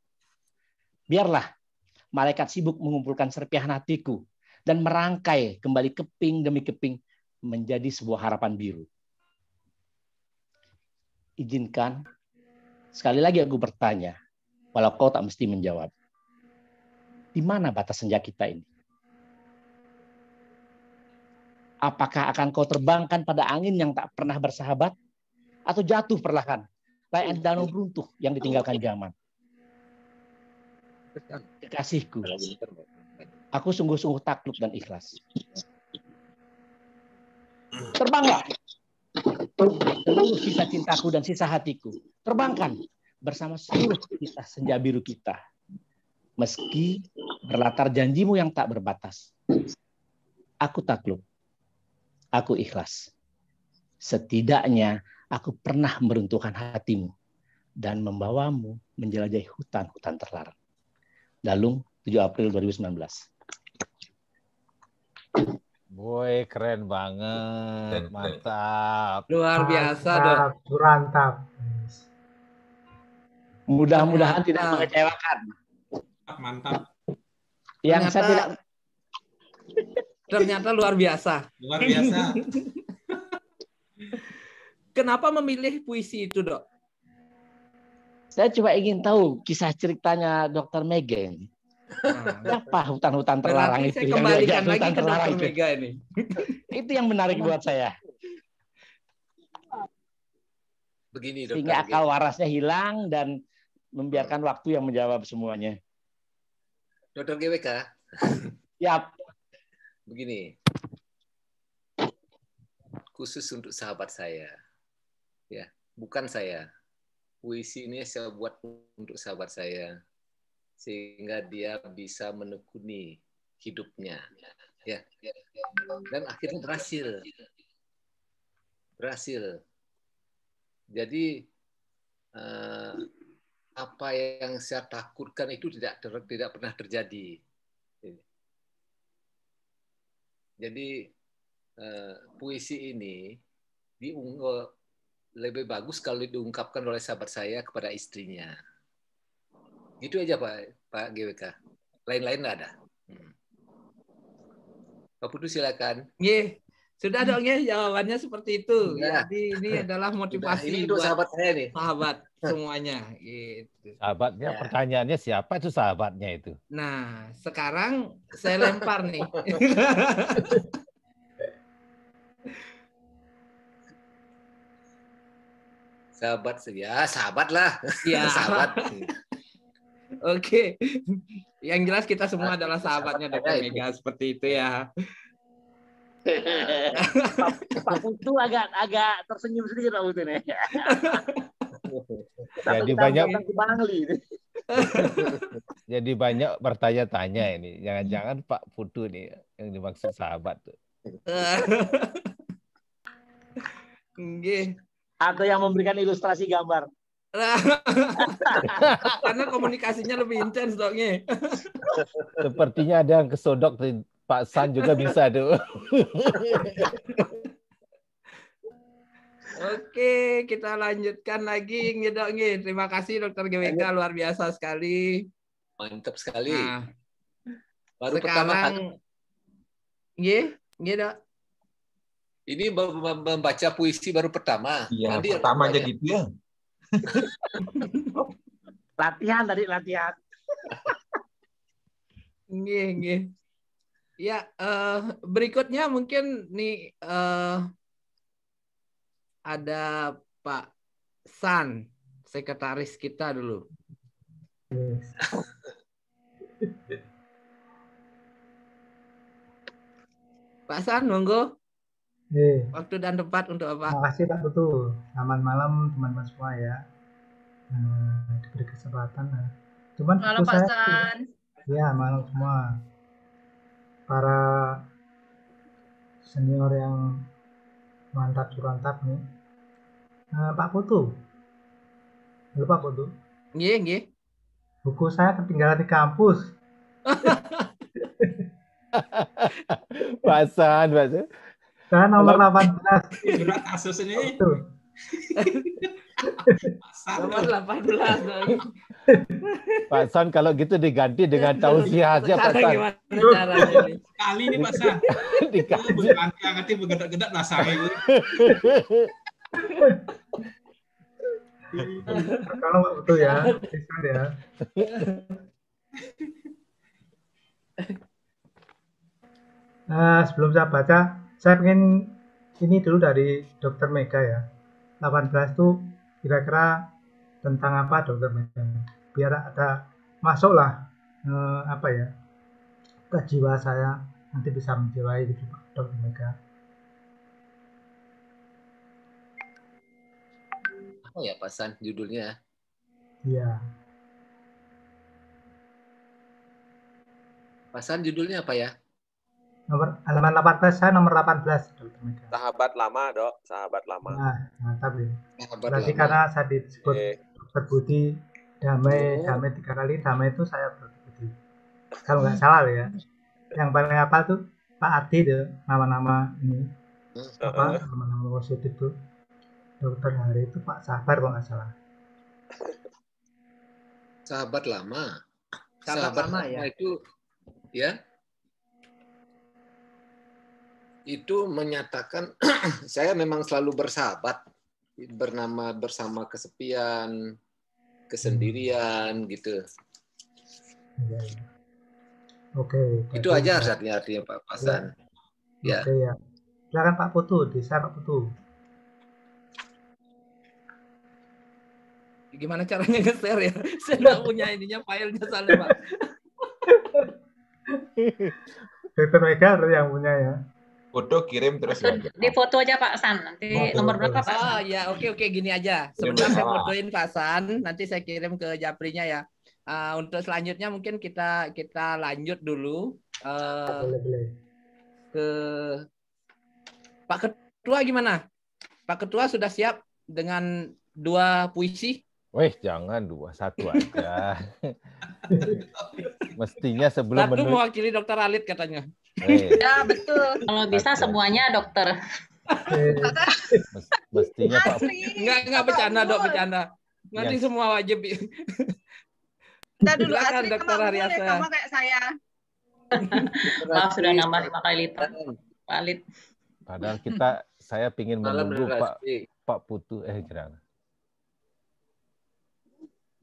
Speaker 7: Biarlah malaikat sibuk mengumpulkan serpihan hatiku dan merangkai kembali keping demi keping menjadi sebuah harapan biru. Izinkan, sekali lagi aku bertanya, walau kau tak mesti menjawab. Di mana batas senja kita ini? Apakah akan kau terbangkan pada angin yang tak pernah bersahabat? Atau jatuh perlahan, layaknya danau runtuh yang ditinggalkan zaman? Kekasihku, aku sungguh-sungguh takluk dan ikhlas. Terbanglah seluruh sisa cintaku dan sisa hatiku. Terbangkan bersama seluruh kita senja biru kita. Meski berlatar janjimu yang tak berbatas. Aku takluk. Aku ikhlas. Setidaknya aku pernah meruntuhkan hatimu dan membawamu menjelajahi hutan-hutan terlarang. Dalung, 7 April 2019.
Speaker 3: Boy, keren banget. Mantap.
Speaker 1: Luar biasa, Dok.
Speaker 5: Mantap.
Speaker 7: Mudah-mudahan tidak mengecewakan.
Speaker 8: Mantap.
Speaker 7: Yang saya tidak
Speaker 1: ternyata luar biasa.
Speaker 8: Luar biasa.
Speaker 1: Kenapa memilih puisi itu, Dok?
Speaker 7: Saya coba ingin tahu kisah ceritanya Dr. Mega ini. Apa hutan-hutan terlarang itu?
Speaker 1: Saya kembalikan lagi ke Dr.
Speaker 7: Itu.
Speaker 1: Mega ini.
Speaker 7: Itu yang menarik buat saya.
Speaker 2: Begini, Dr.
Speaker 7: Sehingga akal warasnya hilang dan membiarkan waktu yang menjawab semuanya.
Speaker 2: Dr. GWK.
Speaker 7: Yap.
Speaker 2: Begini. Khusus untuk sahabat saya. Ya, bukan saya. Puisi ini saya buat untuk sahabat saya sehingga dia bisa menekuni hidupnya, ya. Dan akhirnya berhasil. Jadi apa yang saya takutkan itu tidak pernah terjadi. Jadi puisi ini lebih bagus kalau diungkapkan oleh sahabat saya kepada istrinya. Gitu aja Pak GWK. Lain-lain nggak ada. Pak Putu silakan.
Speaker 1: Iya, sudah dong ya jawabannya seperti itu.
Speaker 2: Ya.
Speaker 1: Jadi ini adalah motivasi
Speaker 2: Ini untuk
Speaker 1: buat
Speaker 2: sahabat saya nih.
Speaker 1: Sahabat semuanya. Gitu.
Speaker 3: Sahabatnya,
Speaker 2: Ya.
Speaker 3: pertanyaannya siapa itu sahabatnya itu?
Speaker 1: Nah, sekarang saya lempar nih.
Speaker 2: Sahabat lah.
Speaker 1: Ya.
Speaker 2: Sahabat.
Speaker 1: Oke. Yang jelas kita semua adalah sahabatnya Dr. Mega seperti itu ya.
Speaker 7: Pak Putu agak tersenyum sedikit Pak Putu nih.
Speaker 3: Jadi banyak bertanya-tanya ini. Jangan-jangan Pak Putu nih yang dimaksud sahabat tuh.
Speaker 7: Atau yang memberikan ilustrasi gambar.
Speaker 1: Karena komunikasinya lebih intens dongnya.
Speaker 3: Sepertinya ada yang kesodok Pak San juga bisa tuh.
Speaker 1: Oke, kita lanjutkan lagi ngedoknya. Terima kasih Dr. GWK, luar biasa sekali.
Speaker 2: Mantap sekali.
Speaker 1: Nah,
Speaker 2: baru
Speaker 1: sekarang, Dok.
Speaker 2: Ini membaca puisi baru pertama.
Speaker 10: Iya, pertama aja gitu ya.
Speaker 7: Latihan.
Speaker 1: Nggih. Ya, berikutnya mungkin nih ada Pak San, sekretaris kita dulu. Pak San, monggo. Waktu dan tempat untuk apa?
Speaker 5: Terima kasih Pak Putu. Selamat malam teman-teman semua ya. Diberi kesempatan. Cuman
Speaker 6: malam Pak San.
Speaker 5: Ya, malam semua. Para senior yang mantap surantap nih. Pak Putu. Halo Pak Putu.
Speaker 1: Nggih.
Speaker 5: Buku saya ketinggalan di kampus.
Speaker 3: Pak San.
Speaker 5: Saya nomor 18.
Speaker 8: Berat kasus ini.
Speaker 5: Betul.
Speaker 1: Nomor 18.
Speaker 10: Pak San kalau gitu diganti dengan tausiah aja Pak San.
Speaker 1: Gimana caranya ini?
Speaker 8: Kali ini Pak San.
Speaker 10: Diganti.
Speaker 8: Nanti begedak-gedak nasari.
Speaker 5: Kalau betul ya, bisa ya. Sebelum saya baca, saya ingin ini dulu dari Dokter Mega ya. 18 itu kira-kira tentang apa Dokter Mega? Biar ada masuklah apa ya ke jiwa saya, nanti bisa menjiwai gitu Pak Dokter Mega.
Speaker 2: Apa ya Pak San judulnya?
Speaker 5: Iya.
Speaker 2: Pak San judulnya apa ya?
Speaker 5: Nomor halaman 18, saya nomor 18 Dokter Mega.
Speaker 4: Sahabat lama, Dok. Sahabat lama.
Speaker 5: Nah, mantap ya.
Speaker 2: Sahabat
Speaker 5: Berarti
Speaker 2: lama.
Speaker 5: karena saya disebut Dokter Budi, damai 3 kali, damai itu saya Dokter Budi. Kalau nggak salah ya. Yang paling hafal tuh Pak Adi tuh, nama-nama ini. Apa? Nama-nama positif tuh. Dokter Hari itu Pak Sabar kalau nggak salah.
Speaker 2: Sahabat lama.
Speaker 1: Sahabat lama ya.
Speaker 2: Itu ya. Itu menyatakan saya memang selalu bersahabat, bernama bersama kesepian, kesendirian gitu.
Speaker 5: Ya, ya. Oke.
Speaker 2: Itu aja artinya Pak Hasan. Ya.
Speaker 5: Oke ya. Silakan Pak Putu, desa Pak Putu.
Speaker 1: Gimana caranya nge-share ya? Saya nggak punya ininya, filenya soalnya Pak.
Speaker 5: Dokter Mega yang punya ya.
Speaker 10: Foto kirim terus.
Speaker 12: Di foto aja Pak San. Nanti nomor berapa Pak San?
Speaker 1: Oh ya, oke gini aja. Sebentar saya fotoin Pak San, nanti saya kirim ke Japrinya ya. Untuk selanjutnya mungkin kita lanjut dulu ke Pak Ketua gimana? Pak Ketua sudah siap dengan 2 puisi?
Speaker 3: Weh, jangan 2, 1 aja. Mestinya sebelum
Speaker 1: Satu mewakili Dokter Alit katanya.
Speaker 12: Ya betul. Kalau bisa semuanya dokter.
Speaker 3: Mestinya Pak.
Speaker 1: Enggak bercanda Dok, bercanda. Nanti semua wajib.
Speaker 6: Kita dulu
Speaker 1: Silakan
Speaker 6: Asri
Speaker 1: Dokter Haryasa.
Speaker 6: sama kayak saya.
Speaker 12: Maaf sudah nambah 5 kali lipat. Pak Alit.
Speaker 3: Padahal saya ingin menunggu Pak Putu jangan.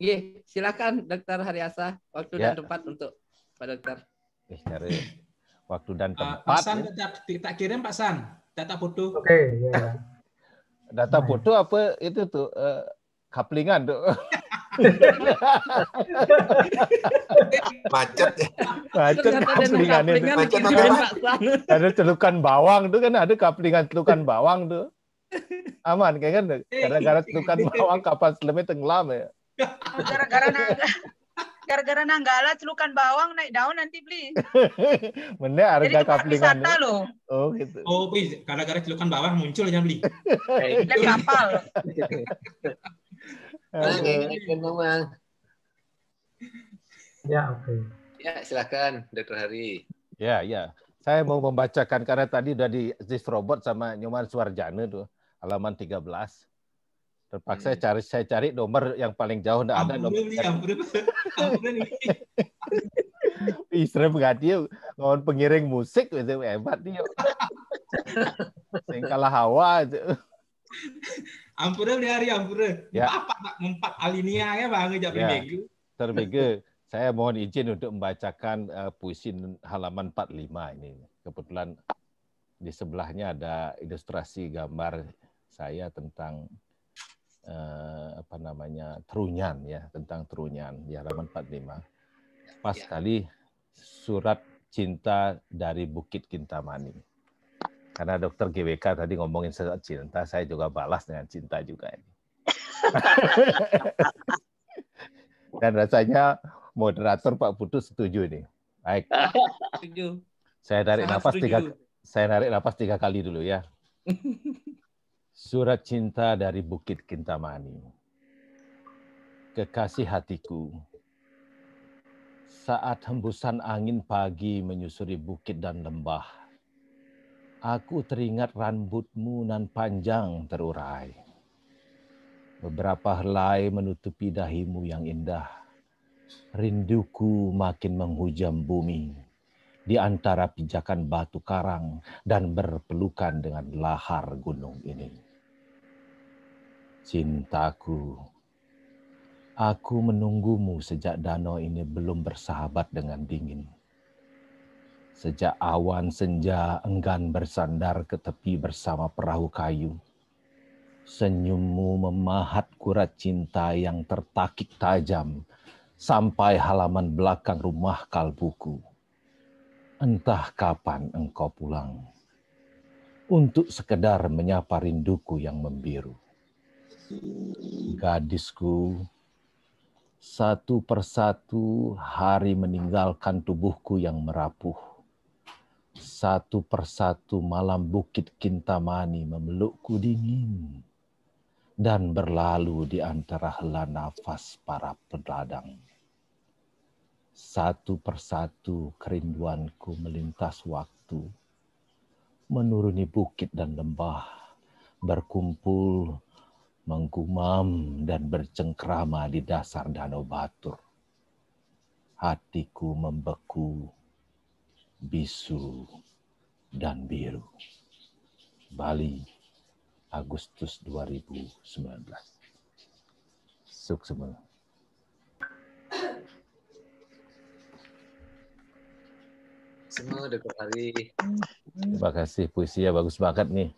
Speaker 1: Iya, silakan Dokter Haryasa, waktu dan tempat untuk Pak Dokter.
Speaker 3: Cari waktu dan tempat.
Speaker 8: Pak San tak kirim Pak San, data foto.
Speaker 5: Oke, ya.
Speaker 3: Data foto apa itu tuh kaplingan tuh.
Speaker 10: Macet ya.
Speaker 3: Macet kaplingan itu. Ada celukan bawang tuh kan, ada kaplingan celukan bawang tuh. Aman kayak kan, gara-gara celukan bawang kapal selamnya tenggelam ya.
Speaker 6: Gara-gara nanggala celukan bawang naik daun nanti beli.
Speaker 3: Bener harga kaplingan.
Speaker 6: Wisata loh.
Speaker 3: Oh gitu.
Speaker 8: Oh, gara-gara celukan bawang muncul aja beli.
Speaker 6: Lihat kapal.
Speaker 5: Ya, oke.
Speaker 2: Ya, silakan Dr. Hari.
Speaker 3: Ya. Saya mau membacakan karena tadi udah di Zis Robot sama Nyoman Suarjana tuh, halaman 13. Terpaksa saya cari nomor yang paling jauh, enggak ada nomor. Isrem dia ngomong pengiring musik itu hebat dia. Sing kalah hawa itu.
Speaker 8: Ampura beli hari ampura.
Speaker 3: Ya.
Speaker 8: Empat alinea ya Bang ngejak minggu.
Speaker 3: Termege, saya mohon izin untuk membacakan puisi halaman 45 ini. Kebetulan di sebelahnya ada ilustrasi gambar saya tentang Trunyan ya, tentang Trunyan di halaman 45. Pas sekali surat cinta dari Bukit Kintamani. Karena Dokter GWK tadi ngomongin surat cinta, saya juga balas dengan cinta juga ini. Dan rasanya moderator Pak Putu setuju nih. Baik.
Speaker 1: Setuju.
Speaker 3: Saya narik nafas 3 kali dulu ya. Surat cinta dari Bukit Kintamani. Kekasih hatiku, saat hembusan angin pagi menyusuri bukit dan lembah, Aku teringat rambutmu nan panjang terurai. Beberapa helai menutupi dahimu yang indah. Rinduku makin menghujam bumi di antara pijakan batu karang dan berpelukan dengan lahar gunung ini. Cintaku, aku menunggumu sejak danau ini belum bersahabat dengan dingin. Sejak awan senja enggan bersandar ke tepi bersama perahu kayu. Senyummu memahat kurat cinta yang tertakik tajam sampai halaman belakang rumah kalbuku. Entah kapan engkau pulang untuk sekedar menyapa rinduku yang membiru. Gadisku, satu persatu hari meninggalkan tubuhku yang merapuh. Satu persatu malam bukit Kintamani memelukku dingin dan berlalu di antara hela nafas para peladang. Satu persatu kerinduanku melintas waktu, menuruni bukit dan lembah, berkumpul, menggumam dan bercengkrama di dasar danau Batur. Hatiku membeku, bisu dan biru. Bali, Agustus 2019. Suksema.
Speaker 2: Semua Dr. Hari.
Speaker 3: Terima kasih, puisinya bagus banget nih.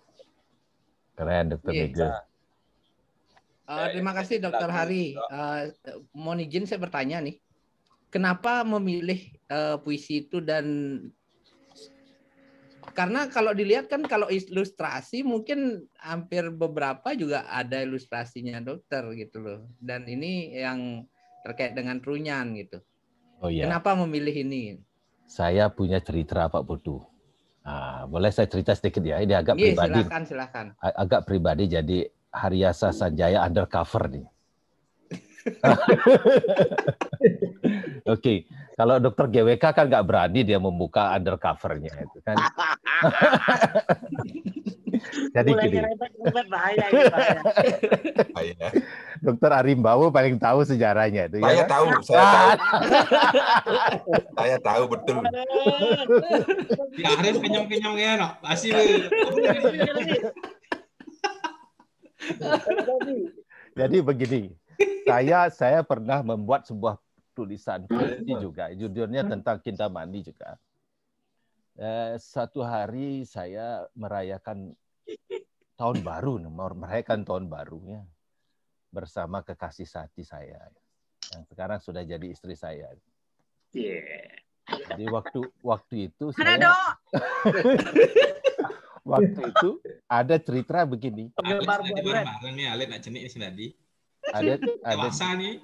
Speaker 3: Keren Dr. Mega.
Speaker 1: Terima kasih Dr. Hari. Mohon izin saya bertanya nih. Kenapa memilih puisi itu, dan karena kalau dilihat kan kalau ilustrasi mungkin hampir beberapa juga ada ilustrasinya dokter gitu loh. Dan ini yang terkait dengan Trunyan gitu.
Speaker 3: Oh iya.
Speaker 1: Kenapa memilih ini?
Speaker 3: Saya punya cerita Pak Putu. Boleh saya cerita sedikit ya? Ini agak pribadi.
Speaker 1: Silakan.
Speaker 3: Agak pribadi, jadi Haryasa Sanjaya undercover nih. Oke, kalau dokter GWK kan nggak berani dia membuka undercovernya itu kan. Jadi gini. Dokter Arimbawu paling tahu sejarahnya itu.
Speaker 13: Saya tahu. Saya tahu betul.
Speaker 8: Ya harus kenyang-kenyang ya, no. Masih.
Speaker 3: Jadi begini. Saya pernah membuat sebuah tulisan puisi juga, judulnya tentang Kintamani juga. Satu hari saya merayakan tahun baru, ya, bersama kekasih hati saya, yang sekarang sudah jadi istri saya. Jadi waktu itu waktu itu ada cerita begini.
Speaker 8: Bareng nih, Alit nak cenik Senadi.
Speaker 3: Ada
Speaker 8: dewasa nih.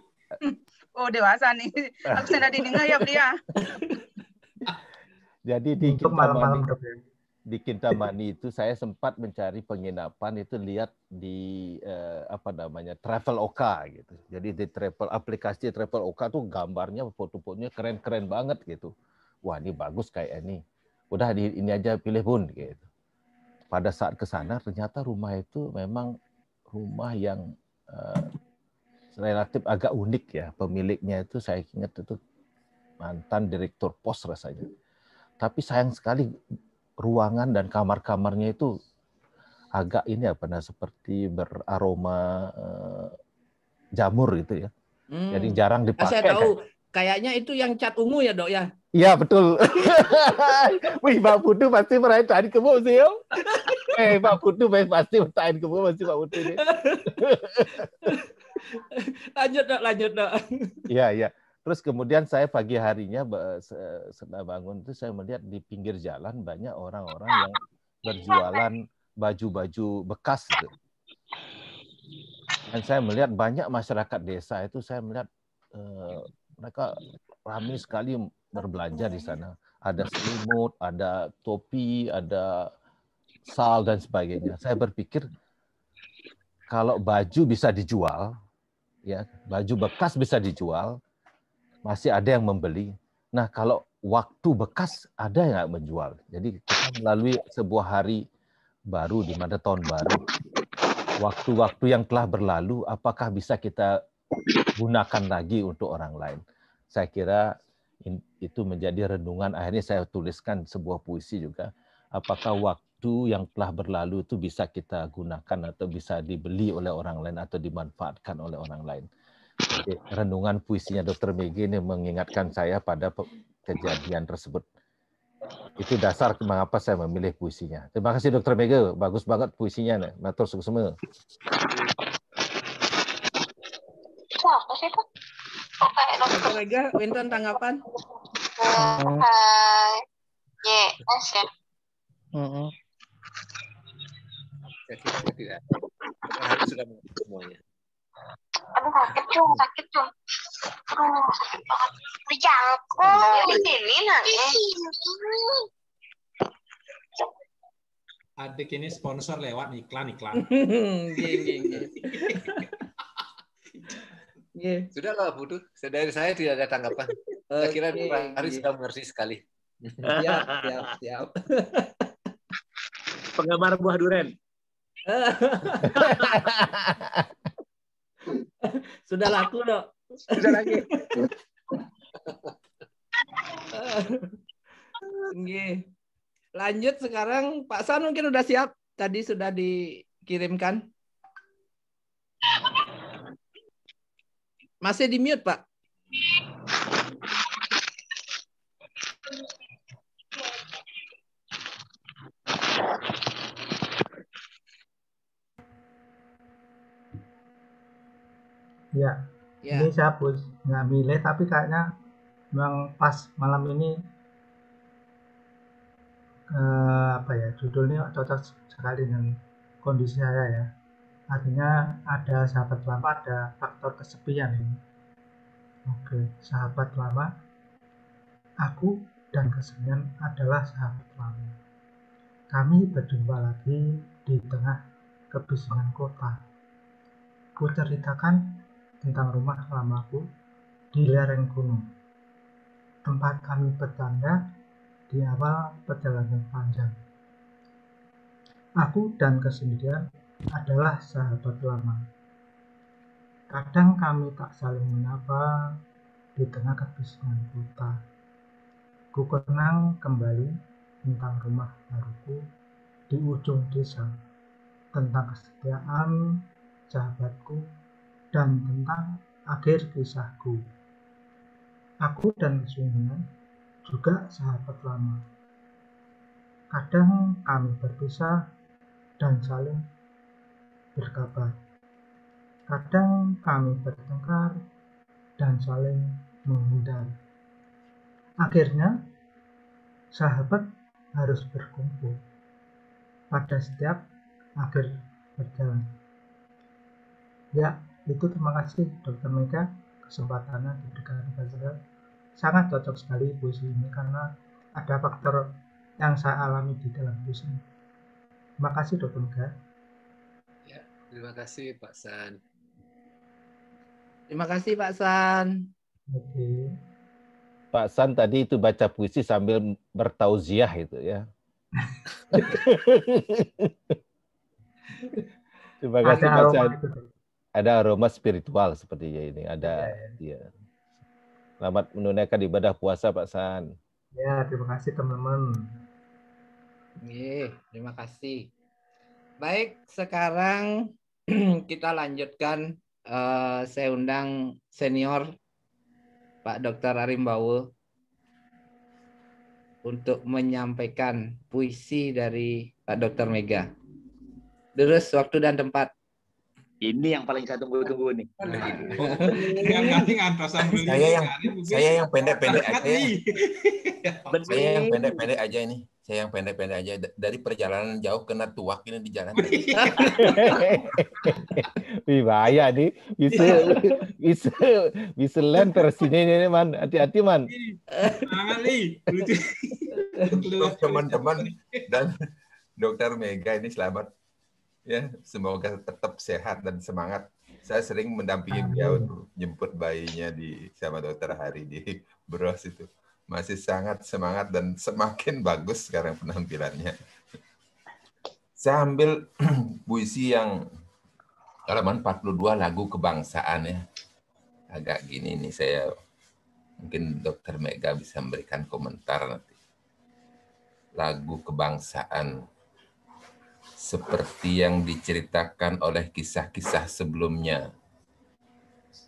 Speaker 6: Oh dewasa nih. Aku Senadi dengar ya beliau.
Speaker 3: Jadi di Kintamani itu saya sempat mencari penginapan, itu lihat di Traveloka gitu. Jadi di aplikasi Traveloka tuh gambarnya, foto-fotonya keren-keren banget gitu. Wah, ini bagus kayak ini. Udah ini aja pilih Bun gitu. Pada saat ke sana ternyata rumah itu memang rumah yang relatif agak unik ya. Pemiliknya itu saya ingat itu mantan direktur pos rasanya. Tapi sayang sekali ruangan dan kamar-kamarnya itu agak seperti beraroma jamur gitu ya. Jadi jarang dipakai.
Speaker 1: Saya tahu, kayaknya itu yang cat ungu ya, Dok ya?
Speaker 3: Iya, betul. Wih, Pak Putu pasti merayakan kebo sih, yo. Pak Putu pasti merayakan kebo masih Pak Putu ini.
Speaker 1: Lanjut, Dok.
Speaker 3: Iya. Terus kemudian saya pagi harinya setelah bangun itu saya melihat di pinggir jalan banyak orang-orang yang berjualan baju-baju bekas gitu. Dan saya melihat banyak masyarakat desa itu, saya melihat mereka ramai sekali berbelanja di sana. Ada selimut, ada topi, ada sal dan sebagainya. Saya berpikir kalau baju bisa dijual, ya, baju bekas bisa dijual, masih ada yang membeli. Nah, kalau waktu bekas ada nggak menjual. Jadi kita melalui sebuah hari baru di mana tahun baru, waktu-waktu yang telah berlalu, apakah bisa kita gunakan lagi untuk orang lain? Saya kira itu menjadi renungan. Akhirnya saya tuliskan sebuah puisi juga. Apakah waktu yang telah berlalu itu bisa kita gunakan atau bisa dibeli oleh orang lain atau dimanfaatkan oleh orang lain? Jadi, renungan puisinya Dr. Mega ini mengingatkan saya pada kejadian tersebut. Itu dasar mengapa saya memilih puisinya. Terima kasih Dr. Mega, bagus banget puisinya. Matur suksema.
Speaker 1: Dr. Mega, Winton tanggapan?
Speaker 2: Saya tidak. Hari sudah mengerti semuanya.
Speaker 11: Aduh sakit cung. Aduh sakit banget. Dijangkau di sini nanti.
Speaker 8: Adik ini sponsor lewat iklan.
Speaker 2: Sudahlah, Budu. Dari saya tidak ada tanggapan. Saya kira Hari sudah mengerti sekali.
Speaker 1: Siap.
Speaker 7: Penggemar buah duren.
Speaker 1: Sudah laku, Dok.
Speaker 7: Sudah lagi.
Speaker 1: Lanjut sekarang Pak San mungkin udah siap. Tadi sudah dikirimkan. Masih di mute, Pak.
Speaker 5: Ya. Ini saya nggak milih, tapi kayaknya memang pas malam ini judulnya cocok sekali dengan kondisi saya ya. Artinya ada sahabat lama, ada faktor kesepian ini. Oke, sahabat lama, aku dan kesepian adalah sahabat lama. Kami berjumpa lagi di tengah kebisingan kota. Ku ceritakan tentang rumah lamaku di lereng gunung, tempat kami bertanda di awal perjalanan panjang. Aku dan kesendirian adalah sahabat lama. Kadang kami tak saling menyapa di tengah kebisingan kota. Ku kenang kembali tentang rumah baruku di ujung desa, tentang kesetiaan sahabatku, dan tentang akhir kisahku. Aku dan kesungguhan juga sahabat lama. Kadang kami berpisah dan saling berkabar. Kadang kami bertengkar dan saling menghindar. Akhirnya, sahabat harus berkumpul pada setiap akhir perjalanan. Ya, itu terima kasih Dr. Mega kesempatannya diberikan kepada saya. Sangat cocok sekali puisi ini karena ada faktor yang saya alami di dalam puisi ini. Terima kasih Dr. Mega.
Speaker 2: Ya, terima kasih Pak San.
Speaker 1: Terima kasih Pak San.
Speaker 5: Oke.
Speaker 3: Pak San tadi itu baca puisi sambil bertauziah itu ya. Terima kasih Pak San. Ada aroma spiritual sepertinya ini. Ada ya. Selamat menunaikan ibadah puasa Pak San.
Speaker 5: Ya, terima kasih teman-teman.
Speaker 1: Terima kasih. Baik, sekarang kita lanjutkan. Saya undang senior Pak Dr. Arimbawo untuk menyampaikan puisi dari Pak Dr. Mega. Terus waktu dan tempat.
Speaker 7: Ini yang paling saya tunggu-tunggu nih.
Speaker 13: Saya yang pendek-pendek aja. Saya yang pendek-pendek aja ini. Saya yang pendek-pendek aja. Dari perjalanan jauh kena tuak ini di jalan.
Speaker 3: Wih, bahaya nih. Bisa lempar sini ini man. Hati-hati man.
Speaker 13: Untuk teman-teman dan Dr. Mega ini selamat. Ya, semoga tetap sehat dan semangat. Saya sering mendampingi beliau untuk jemput bayinya sama Dokter Hari di Bros itu. masih sangat semangat dan semakin bagus sekarang penampilannya. Saya ambil puisi yang halaman 42 lagu kebangsaan ya. Agak gini nih saya, mungkin Dr. Mega bisa memberikan komentar nanti. Lagu kebangsaan seperti yang diceritakan oleh kisah-kisah sebelumnya.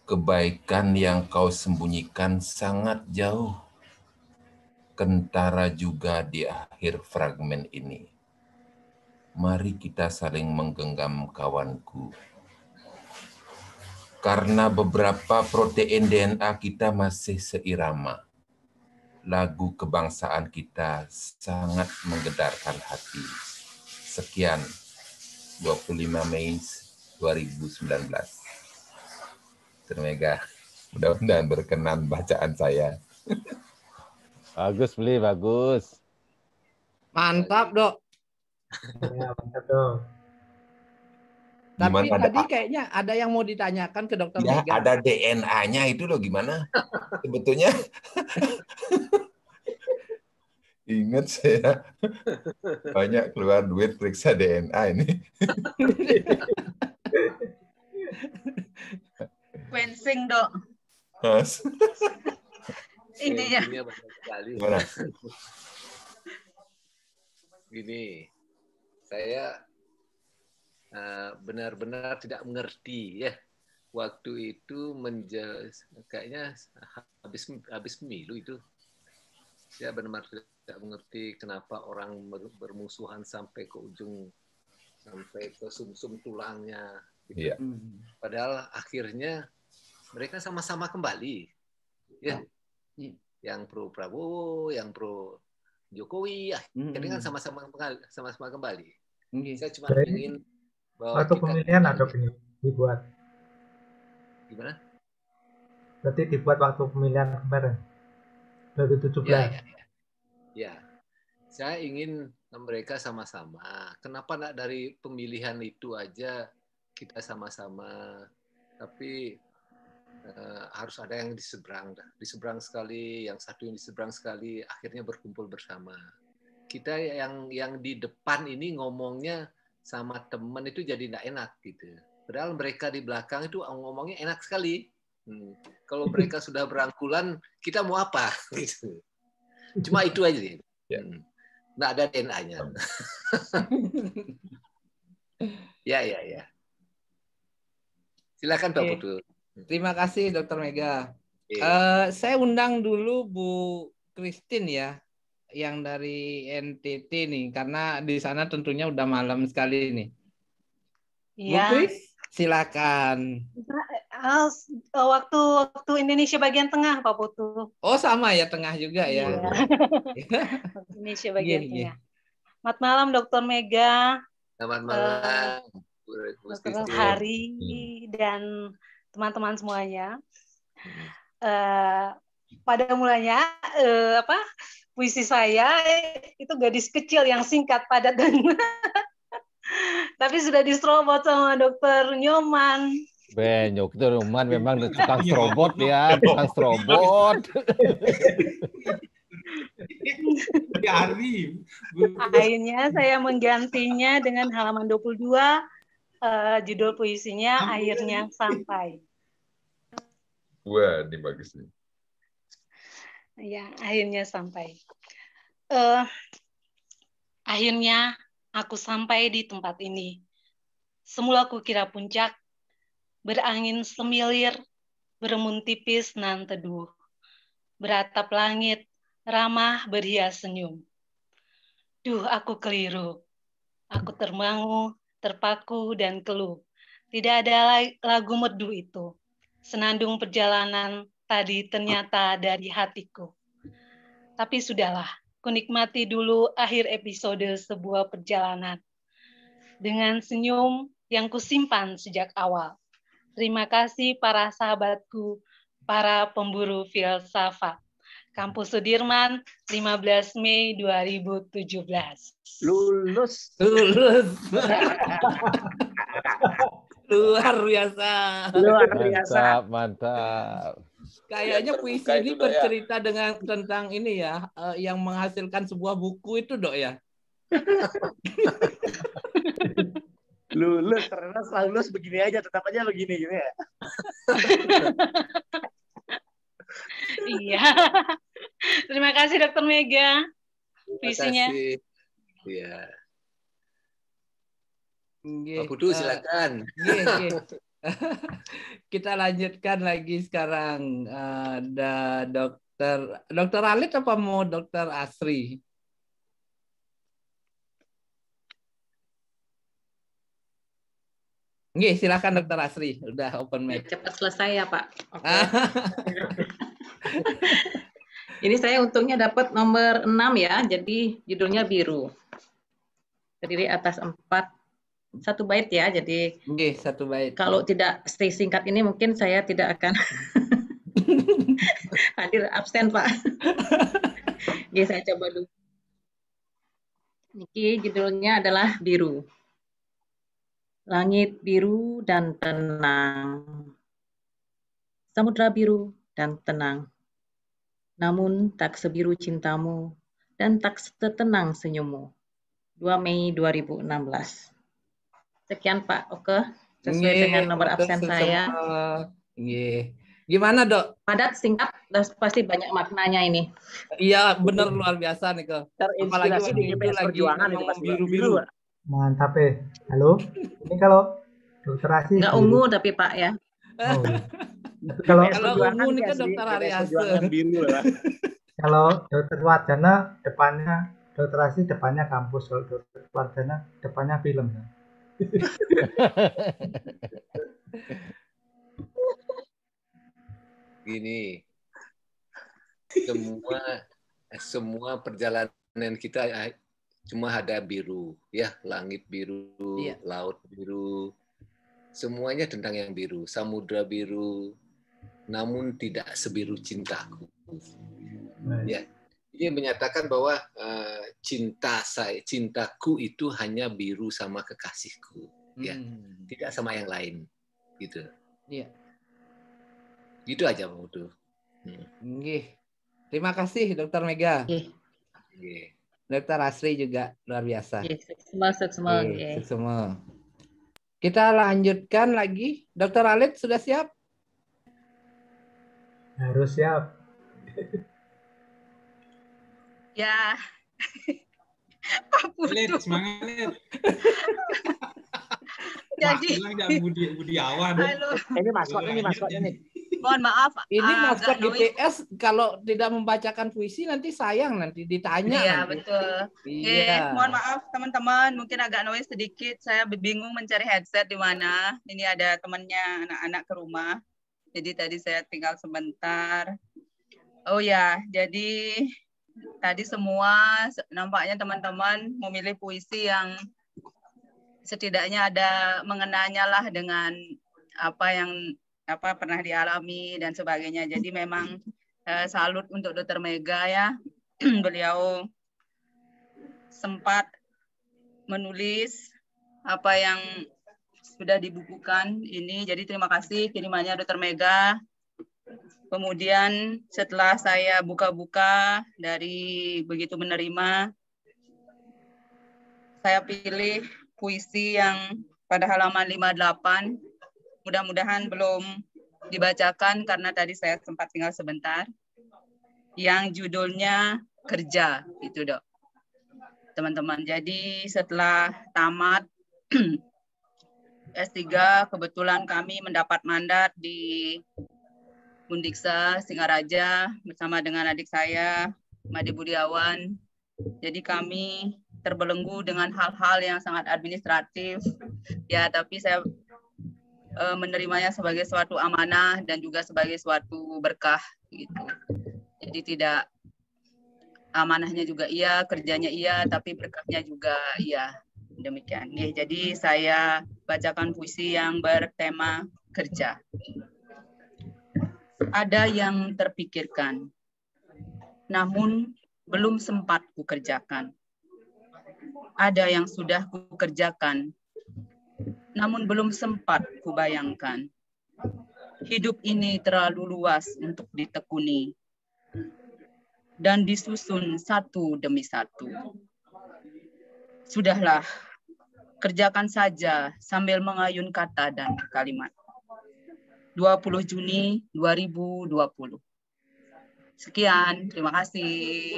Speaker 13: Kebaikan yang kau sembunyikan sangat jauh. Kentara juga di akhir fragmen ini. Mari kita saling menggenggam kawanku. Karena beberapa protein DNA kita masih seirama. Lagu kebangsaan kita sangat menggedarkan hati. Sekian, 25 Mei 2019. Mega, mudah-mudahan berkenan bacaan saya.
Speaker 10: Bagus, Beli, bagus.
Speaker 1: Mantap, Dok.
Speaker 5: Ya, mantap, Dok.
Speaker 1: Tapi
Speaker 13: Gimana
Speaker 1: tadi kayaknya ada yang mau ditanyakan ke Dokter
Speaker 13: ya,
Speaker 1: Mega.
Speaker 13: ada DNA-nya itu loh gimana? Sebetulnya ingat saya banyak keluar duit periksa DNA ini.
Speaker 6: Wensing, Dok.
Speaker 13: Mas.
Speaker 6: Ini ya.
Speaker 13: Gimana?
Speaker 2: Gini, saya benar-benar tidak mengerti ya. Waktu itu kayaknya habis pemilu itu. Saya benar-benar tidak mengerti kenapa orang bermusuhan sampai ke ujung, sampai ke sumsum tulangnya. Gitu.
Speaker 13: Iya.
Speaker 2: Padahal akhirnya mereka sama-sama kembali. Ya. Yang pro Prabowo, yang pro Jokowi, akhirnya kan sama-sama kembali. Saya cuma ingin bahwa
Speaker 5: waktu pemilihan atau ini dibuat.
Speaker 2: Gimana?
Speaker 5: Berarti dibuat waktu pemilihan kemarin 2017.
Speaker 2: Ya. Saya ingin mereka sama-sama. Kenapa enggak dari pemilihan itu aja kita sama-sama? Tapi harus ada yang di seberang sekali, yang satu yang di seberang sekali, akhirnya berkumpul bersama. Kita yang di depan ini ngomongnya sama teman itu jadi tidak enak gitu. Padahal mereka di belakang itu ngomongnya enak sekali. Kalau mereka sudah berangkulan, kita mau apa? Gitu. Cuma itu aja. Nggak ada DNA-nya. Ya. Silakan Pak Putu.
Speaker 1: Terima kasih Dr. Mega. Saya undang dulu Bu Christine ya, yang dari NTT nih, karena di sana tentunya udah malam sekali nih.
Speaker 14: Iya.
Speaker 1: Bu Chris, silakan.
Speaker 14: Waktu Indonesia bagian tengah, Pak Putu.
Speaker 1: Oh sama ya, tengah juga ya.
Speaker 14: Indonesia bagian tengah. Selamat malam Dr. Mega.
Speaker 2: Selamat malam.
Speaker 14: Dr. Hari dan teman-teman semuanya. Pada mulanya puisi saya itu gadis kecil yang singkat, padat dan tapi sudah diserobot sama Dokter Nyoman.
Speaker 10: Dokter Nyoman memang tukang serobot ya, tukang serobot.
Speaker 14: Akhirnya saya menggantinya dengan halaman 22. Judul puisinya Akhirnya Sampai.
Speaker 13: Wah, ini bagus nih.
Speaker 14: Ya, akhirnya sampai. Akhirnya aku sampai di tempat ini. Semula kukira puncak, berangin semilir, berembun tipis nan teduh. Beratap langit, ramah berhias senyum. Duh, aku keliru. Aku termangu, terpaku, dan keluh. Tidak ada lagu merdu itu. Senandung perjalanan tadi ternyata dari hatiku. Tapi sudahlah, kunikmati dulu akhir episode sebuah perjalanan. Dengan senyum yang kusimpan sejak awal. Terima kasih para sahabatku, para pemburu filsafat. Kampus Sudirman, 15 Mei 2017.
Speaker 7: Lulus.
Speaker 1: Luar biasa.
Speaker 10: Mantap.
Speaker 1: Kayaknya puisi
Speaker 4: terbuka
Speaker 1: ini
Speaker 4: itu, Dok, ya.
Speaker 1: bercerita tentang ini ya, yang menghasilkan sebuah buku itu, Dok ya.
Speaker 7: Lulus, ternyata setelah lulus begini aja, tetap aja begini gitu ya.
Speaker 14: Iya. Terima kasih Dokter Mega. Visinya.
Speaker 2: Iya.
Speaker 1: Pak
Speaker 2: Putu silakan.
Speaker 1: Kita lanjutkan lagi sekarang. Ada Dokter Alit apa mau Dokter Asri? Silakan Dokter Asri. Udah open mic.
Speaker 12: Cepat selesai ya Pak. Oke. Ini saya untungnya dapat nomor 6 ya. Jadi judulnya biru. Terdiri atas 1 bait ya. Jadi
Speaker 1: 1 bait.
Speaker 12: Kalau tidak stay singkat ini mungkin saya tidak akan hadir, absen Pak. Saya coba dulu. Ini judulnya adalah biru. Langit biru dan tenang. Samudra biru dan tenang. Namun tak sebiru cintamu dan tak setenang senyummu. 2 Mei 2016. Sekian Pak Oke, sesuai dengan nomor absen saya.
Speaker 1: Gimana Dok?
Speaker 12: Padat, singkat, dan pasti banyak maknanya ini.
Speaker 1: Iya benar, luar biasa nih Kak.
Speaker 7: Terinspirasi di GPS Perjuangan itu pasti
Speaker 1: biru-biru.
Speaker 5: Mantap Halo, ini kalau Dokter Asri
Speaker 12: nggak ungu tapi Pak ya.
Speaker 5: Oh. Kalau
Speaker 1: ungu ini kan Dokter Ariase.
Speaker 5: Kalau Dokter Wardana depannya Dokter Asri depannya kampus, kalau Dokter Wardana depannya film.
Speaker 2: Gini, semua perjalanan kita cuma ada biru, ya, langit biru, laut biru, semuanya tentang yang biru, samudra biru, namun tidak sebiru cintaku. Ya, ini menyatakan bahwa cintaku itu hanya biru sama kekasihku, ya, tidak sama yang lain, gitu.
Speaker 1: Iya.
Speaker 2: Gitu aja Pak Putu.
Speaker 1: Terima kasih Dokter Mega. Dokter Asri juga luar biasa. Semua. Kita lanjutkan lagi. Dokter Alit sudah siap?
Speaker 5: Harus siap.
Speaker 6: Ya. Pak Putu.
Speaker 8: Semangat.
Speaker 6: Jadi
Speaker 8: Budiawan.
Speaker 7: Ini maskotnya nih.
Speaker 6: Mohon maaf.
Speaker 1: Ini maskot GPS kalau tidak membacakan puisi nanti sayang, nanti ditanya.
Speaker 6: Iya,
Speaker 1: nanti.
Speaker 6: Betul.
Speaker 1: Iya.
Speaker 6: Mohon maaf teman-teman, mungkin agak noise sedikit. Saya bingung mencari headset di mana. Ini ada temannya anak-anak ke rumah. Jadi tadi saya tinggal sebentar. Oh ya, jadi tadi semua nampaknya teman-teman memilih puisi yang setidaknya ada mengenanya lah dengan apa yang pernah dialami dan sebagainya. Jadi memang salut untuk Dokter Mega ya. Beliau sempat menulis apa yang sudah dibukukan ini. Jadi terima kasih kirimannya Dokter Mega. Kemudian setelah saya buka-buka dari begitu menerima, saya pilih puisi yang pada halaman 58. Mudah-mudahan belum dibacakan karena tadi saya sempat tinggal sebentar. Yang judulnya Kerja, itu Dok. Teman-teman, jadi setelah tamat S3, kebetulan kami mendapat mandat di Undiksa Singaraja bersama dengan adik saya, Made Budiawan. Jadi kami terbelenggu dengan hal-hal yang sangat administratif. Ya, tapi saya menerimanya sebagai suatu amanah dan juga sebagai suatu berkah gitu. Jadi tidak amanahnya juga iya, kerjanya iya, tapi berkahnya juga iya. Demikian. Jadi saya bacakan puisi yang bertema kerja. Ada yang terpikirkan, namun belum sempat kukerjakan. Ada yang sudah kukerjakan, namun belum sempat kubayangkan. Hidup ini terlalu luas untuk ditekuni dan disusun satu demi satu. Sudahlah, kerjakan saja sambil mengayun kata dan kalimat. 20 Juni 2020. Sekian, terima kasih.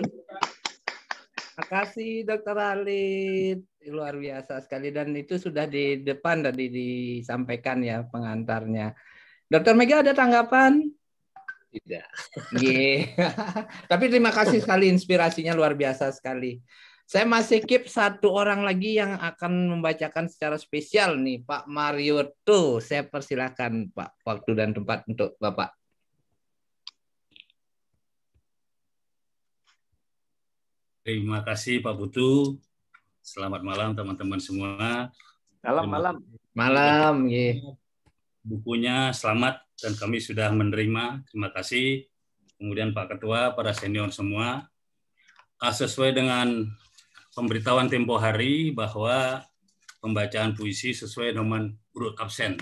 Speaker 1: Terima kasih Dr. Halid, luar biasa sekali, dan itu sudah di depan tadi disampaikan ya pengantarnya. Dr. Mega ada tanggapan?
Speaker 2: Tidak.
Speaker 1: Tapi terima kasih sekali, inspirasinya luar biasa sekali. Saya masih keep satu orang lagi yang akan membacakan secara spesial nih, Pak Mario tuh. Saya persilakan Pak, waktu dan tempat untuk Bapak.
Speaker 9: Terima kasih Pak Putu. Selamat malam teman-teman semua.
Speaker 7: Malam.
Speaker 1: Malam.
Speaker 9: Bukunya selamat dan kami sudah menerima. Terima kasih. Kemudian Pak Ketua, para senior semua. Sesuai dengan pemberitahuan tempo hari bahwa pembacaan puisi sesuai nomor urut absen.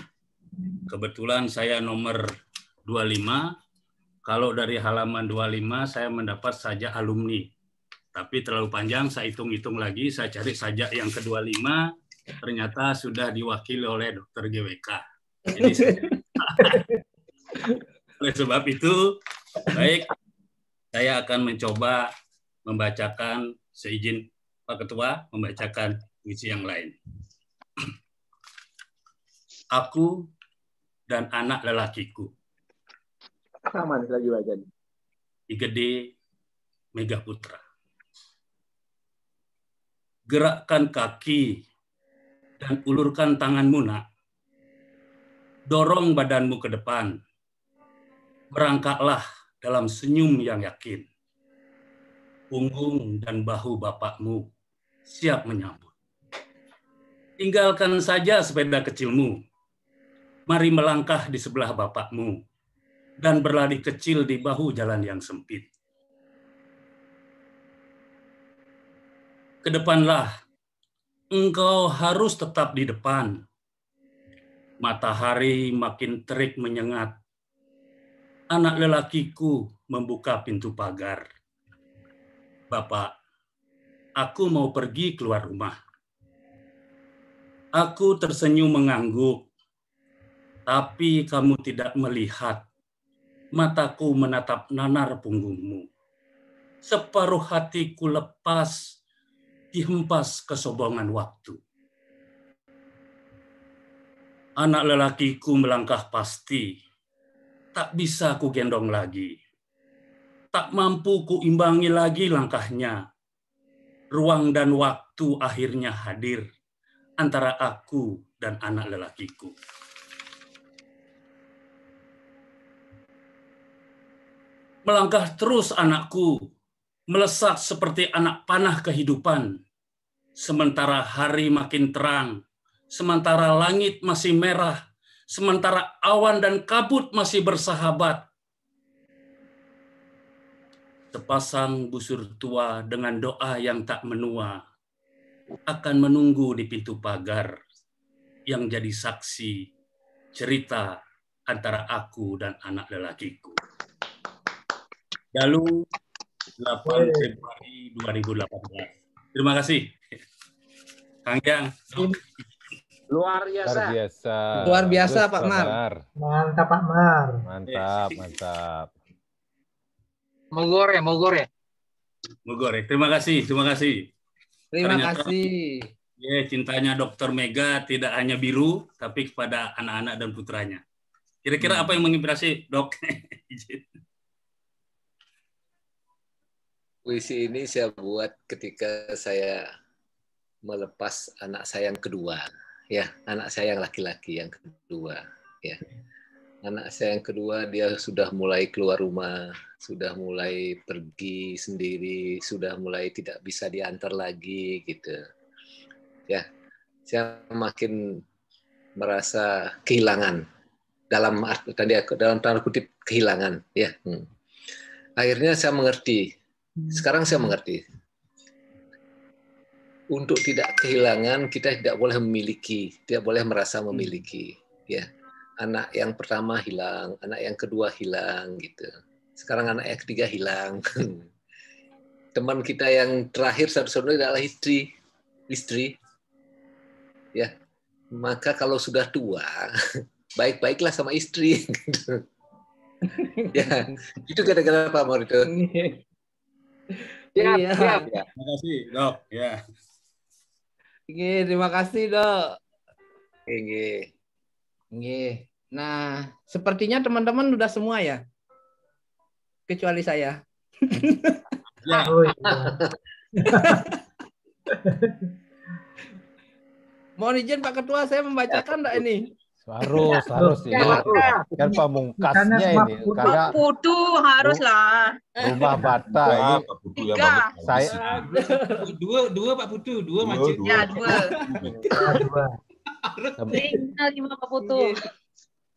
Speaker 9: Kebetulan saya nomor 25. Kalau dari halaman 25 saya mendapat sajak alumni. Tapi terlalu panjang, saya hitung-hitung lagi, saya cari sajak yang ke-25, ternyata sudah diwakili oleh Dr. GWK. Jadi oleh sebab itu, baik, saya akan mencoba membacakan, seizin Pak Ketua, membacakan puisi yang lain. Aku dan anak lelakiku.
Speaker 7: Sama lagi baca.
Speaker 9: Igede Mega Putra. Gerakkan kaki dan ulurkan tanganmu, nak. Dorong badanmu ke depan. Merangkaklah dalam senyum yang yakin. Punggung dan bahu bapakmu siap menyambut. Tinggalkan saja sepeda kecilmu. Mari melangkah di sebelah bapakmu dan berlari kecil di bahu jalan yang sempit. Kedepanlah, engkau harus tetap di depan. Matahari makin terik menyengat. Anak lelakiku membuka pintu pagar. Bapak, aku mau pergi keluar rumah. Aku tersenyum mengangguk, tapi kamu tidak melihat. Mataku menatap nanar punggungmu. Separuh hatiku lepas, dihempas kesombongan waktu. Anak lelakiku melangkah pasti, tak bisa ku gendong lagi. Tak mampu ku imbangi lagi langkahnya. Ruang dan waktu akhirnya hadir antara aku dan anak lelakiku. Melangkah terus anakku, melesat seperti anak panah kehidupan. Sementara hari makin terang, sementara langit masih merah, sementara awan dan kabut masih bersahabat. Sepasang busur tua dengan doa yang tak menua akan menunggu di pintu pagar yang jadi saksi cerita antara aku dan anak lelakiku. Dalu 8 Februari 2018. Terima kasih. Kang Yang.
Speaker 7: Luar biasa.
Speaker 1: Luar biasa
Speaker 3: Bagus,
Speaker 1: Pak Mar.
Speaker 5: Mantap Pak Mar.
Speaker 3: Mantap.
Speaker 2: Mogor ya.
Speaker 9: Mogor ya. Terima kasih.
Speaker 1: Terima
Speaker 9: Ternyata,
Speaker 1: kasih.
Speaker 9: Ya, cintanya Dr. Mega tidak hanya biru, tapi kepada anak-anak dan putranya. Kira-kira apa yang menginspirasi, Dok?
Speaker 2: Puisi ini saya buat ketika saya melepas anak saya yang kedua, ya, anak saya yang laki-laki yang kedua, ya. Anak saya yang kedua dia sudah mulai keluar rumah, sudah mulai pergi sendiri, sudah mulai tidak bisa diantar lagi, gitu. Ya, saya makin merasa kehilangan dalam tanda kutip kehilangan, ya. Akhirnya saya mengerti. Sekarang saya mengerti. Untuk tidak kehilangan, kita tidak boleh memiliki, tidak boleh merasa memiliki. Ya, anak yang pertama hilang, anak yang kedua hilang gitu. Sekarang anak yang ketiga hilang. Teman kita yang terakhir satu-satunya adalah istri. Ya, maka kalau sudah tua, baik-baiklah sama istri. Gitu. Ya, itu kira-kira Pak Morito.
Speaker 1: Iya.
Speaker 9: Terima kasih, Dok. Ya.
Speaker 1: Terima kasih, Dok. Nah, sepertinya teman-teman udah semua ya? Kecuali saya.
Speaker 9: Ya.
Speaker 1: Mohon izin Pak Ketua, saya membacakan enggak ini?
Speaker 3: Harus ini. Kan pamungkasnya ini. Karena
Speaker 6: Pak Putu haruslah.
Speaker 3: Rumah Bata ini.
Speaker 6: Tiga.
Speaker 3: Saya
Speaker 8: Dua Pak Putu, dua macet.
Speaker 6: Ya, dua.
Speaker 14: Lima Pak Putu.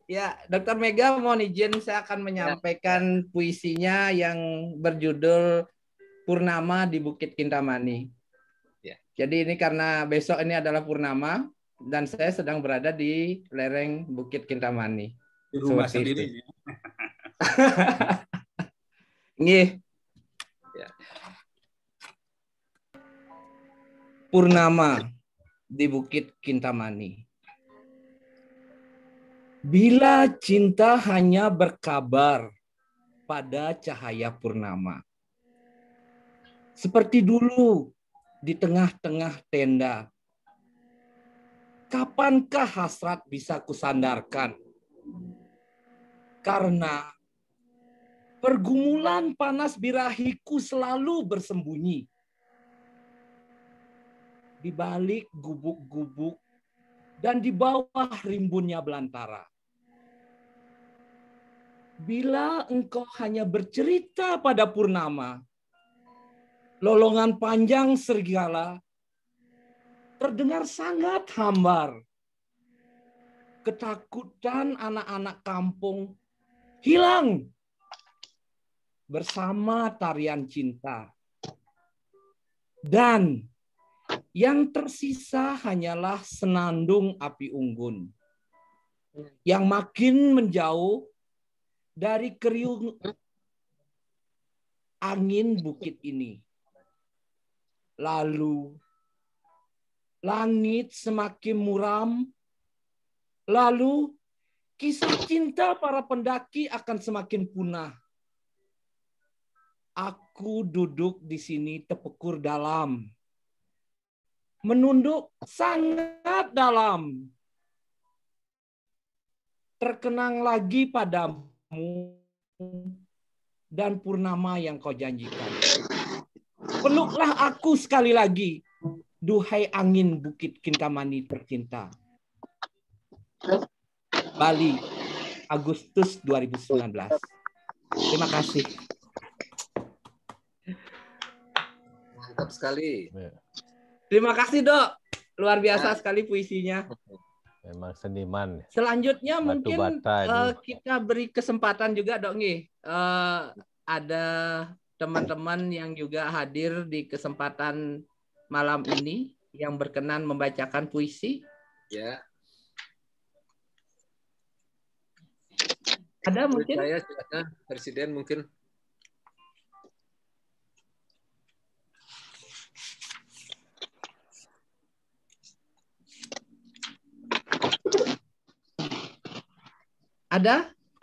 Speaker 1: Ya, Dr. Mega mohon izin saya akan menyampaikan puisinya yang berjudul Purnama di Bukit Kintamani.
Speaker 2: Ya.
Speaker 1: Jadi ini karena besok ini adalah purnama dan saya sedang berada di lereng Bukit Kintamani.
Speaker 9: Di rumah
Speaker 1: Seperti
Speaker 9: sendiri.
Speaker 1: itu. Nggih.
Speaker 2: Ya.
Speaker 1: Purnama di Bukit Kintamani. Bila cinta hanya berkabar pada cahaya purnama. Seperti dulu di tengah-tengah tenda. Kapankah hasrat bisa kusandarkan? Karena pergumulan panas birahiku selalu bersembunyi. Di balik gubuk-gubuk dan di bawah rimbunnya belantara. Bila engkau hanya bercerita pada purnama, lolongan panjang serigala terdengar sangat hambar. Ketakutan anak-anak kampung hilang bersama tarian cinta. Dan yang tersisa hanyalah senandung api unggun yang makin menjauh dari kriung angin bukit ini. Lalu langit semakin muram. Lalu kisah cinta para pendaki akan semakin punah. Aku duduk di sini tepekur dalam. Menunduk sangat dalam. Terkenang lagi padamu dan purnama yang kau janjikan. Peluklah aku sekali lagi, duhai angin Bukit Kintamani tercinta. Bali, Agustus 2019. Terima kasih.
Speaker 2: Mantap sekali.
Speaker 1: Terima kasih, Dok. Luar biasa sekali puisinya.
Speaker 3: Memang seniman.
Speaker 1: Selanjutnya
Speaker 3: Batu
Speaker 1: mungkin
Speaker 3: bata ini.
Speaker 1: kita beri kesempatan juga, Dok. Ada teman-teman yang juga hadir di kesempatan malam ini yang berkenan membacakan puisi.
Speaker 2: Ya.
Speaker 1: Ada mungkin?
Speaker 2: Saya silakan, Presiden mungkin.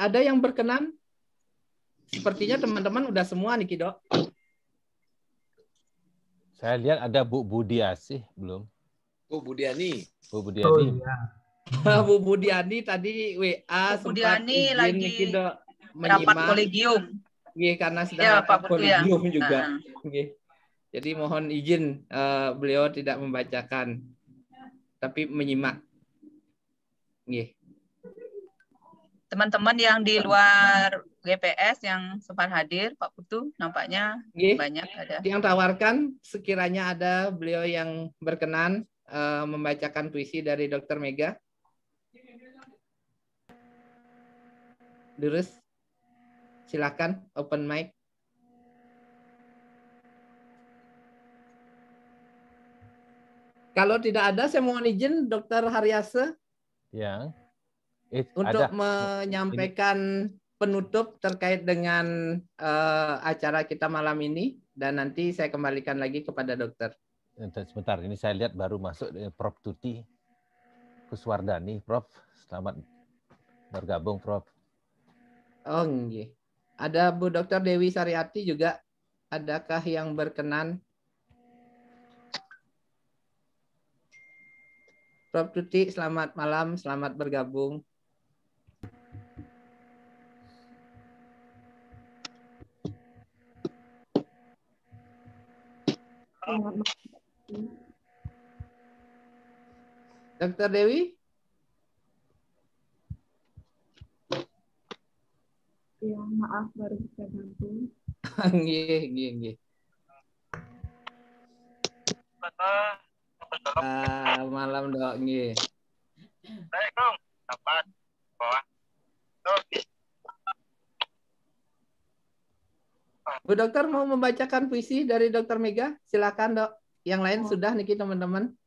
Speaker 1: Ada yang berkenan? Sepertinya teman-teman udah semua nih, Dok.
Speaker 3: Saya lihat ada Bu Budiasih belum?
Speaker 2: Bu Budiani.
Speaker 3: Bu Budiani.
Speaker 1: Bu Budiani tadi WA
Speaker 6: Bu
Speaker 1: sempat
Speaker 6: Budiani
Speaker 1: izin
Speaker 6: lagi
Speaker 1: nih, Dok,
Speaker 6: rapat
Speaker 1: menyimak.
Speaker 6: kolegium.
Speaker 1: Iya, karena sedang
Speaker 6: Ya,
Speaker 1: rapat
Speaker 6: Pak Putu ya.
Speaker 1: kolegium juga. Jadi mohon izin beliau tidak membacakan, tapi menyimak.
Speaker 6: Teman-teman yang di luar GPS yang sempat hadir, Pak Putu, nampaknya banyak ada.
Speaker 1: Yang tawarkan sekiranya ada beliau yang berkenan membacakan puisi dari Dr. Mega. Durus, silakan open mic. Kalau tidak ada, saya mohon izin Dr. Haryase.
Speaker 3: Yang
Speaker 1: untuk menyampaikan penutup terkait dengan acara kita malam ini, dan nanti saya kembalikan lagi kepada dokter.
Speaker 3: Sebentar, ini saya lihat baru masuk Prof. Tuti Kuswardani. Prof, selamat bergabung, Prof.
Speaker 1: Oh, iya. Ada Bu Dr. Dewi Sariati juga. Adakah yang berkenan? Prof. Tuti, selamat malam, selamat bergabung. Dr. Dewi?
Speaker 15: Ya, maaf baru bisa gabung.
Speaker 1: Nggih. Malam, Dok, nggih.
Speaker 16: Assalamualaikum. Dapat bawah.
Speaker 1: Bu Dokter mau membacakan puisi dari Dr. Mega? Silakan, Dok. Yang lain sudah nih teman-teman.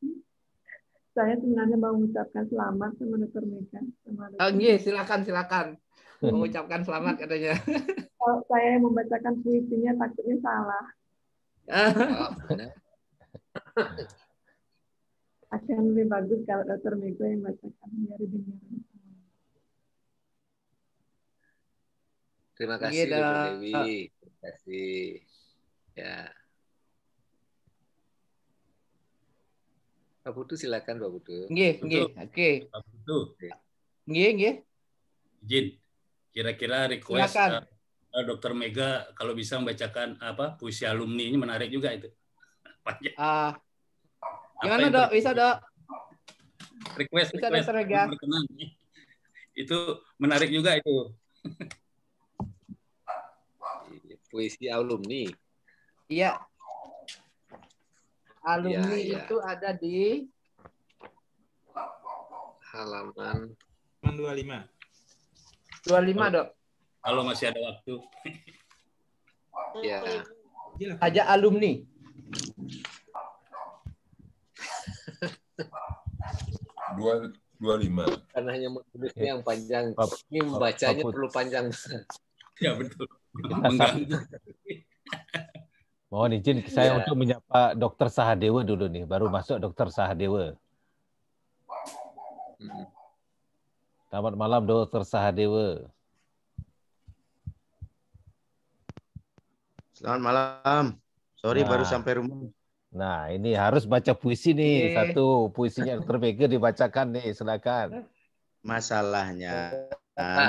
Speaker 15: Saya sebenarnya mau mengucapkan selamat sama Dr. Mega.
Speaker 1: Oh, nggih, silakan. Mengucapkan selamat katanya.
Speaker 15: Kalau saya membacakan puisinya takutnya salah. Akan lebih bagus kalau Dr. Mega yang bacakan, biar didengar.
Speaker 2: Terima kasih Dr. Dewi. Terima kasih. Ya. Pak Putu silakan Pak Putu.
Speaker 1: Nggih. Oke.
Speaker 9: Pak Putu.
Speaker 1: Nggih.
Speaker 9: Izin. Kira-kira request Dr. Mega kalau bisa membacakan puisi alumni ini menarik juga itu. Panjang.
Speaker 1: Gimana, Dok? Bisa, Dok?
Speaker 9: Request.
Speaker 1: Dr. Mega.
Speaker 9: Itu menarik juga itu.
Speaker 2: Puisi alumni.
Speaker 1: Iya. Alumni itu ada di
Speaker 2: halaman
Speaker 8: 25.
Speaker 1: 25, Dok.
Speaker 9: Kalau masih ada waktu.
Speaker 2: Ya.
Speaker 1: Aja alumni.
Speaker 13: Dua 25.
Speaker 2: Karena hanya menulisnya yang panjang. Ini membacanya perlu panjang.
Speaker 9: Ya, betul.
Speaker 3: Mohon izin saya untuk menyapa Dr. Sahadewa dulu nih. Baru masuk Dr. Sahadewa. Selamat malam Dr. Sahadewa.
Speaker 17: Selamat malam. Sorry baru sampai rumah.
Speaker 3: Nah, ini harus baca puisi nih. Satu puisinya Dr. Mega dibacakan nih, silakan.
Speaker 17: Masalahnya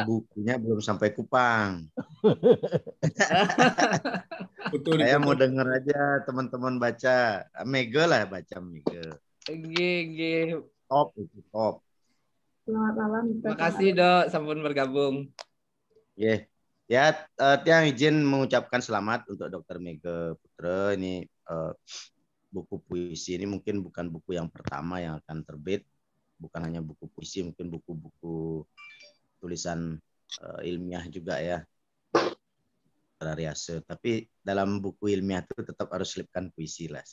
Speaker 17: bukunya belum sampai Kupang. Saya mau dengar aja teman-teman baca. Mega lah baca Mega.
Speaker 1: Nggih.
Speaker 17: Top itu top.
Speaker 15: Selamat malam.
Speaker 1: Terima kasih, Dok, sampun bergabung.
Speaker 17: Ya, Tiang izin mengucapkan selamat untuk Dr. Mega Putra. Ini buku puisi ini mungkin bukan buku yang pertama yang akan terbit. Bukan hanya buku puisi, mungkin buku-buku tulisan ilmiah juga ya. Rariase. Tapi dalam buku ilmiah itu tetap harus selipkan puisi lah.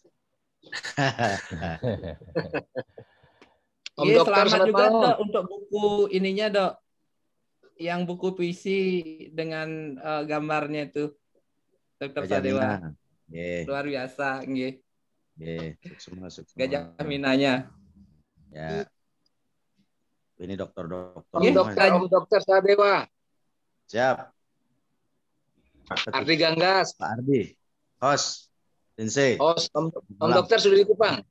Speaker 1: Om Dokter, selamat juga Dok untuk buku ininya, Dok. Yang buku puisi dengan gambarnya itu, Dr. Sadewa. Luar biasa, nggih.
Speaker 17: Sukses.
Speaker 1: Gajah Minanya.
Speaker 17: Ya. Ini dokter.
Speaker 2: Om Dokter Sadewa.
Speaker 17: Siap.
Speaker 2: Ardi Ganggas.
Speaker 17: Pak Ardi. Host. Sensei.
Speaker 2: Host. Om Dokter sudah di Kupang.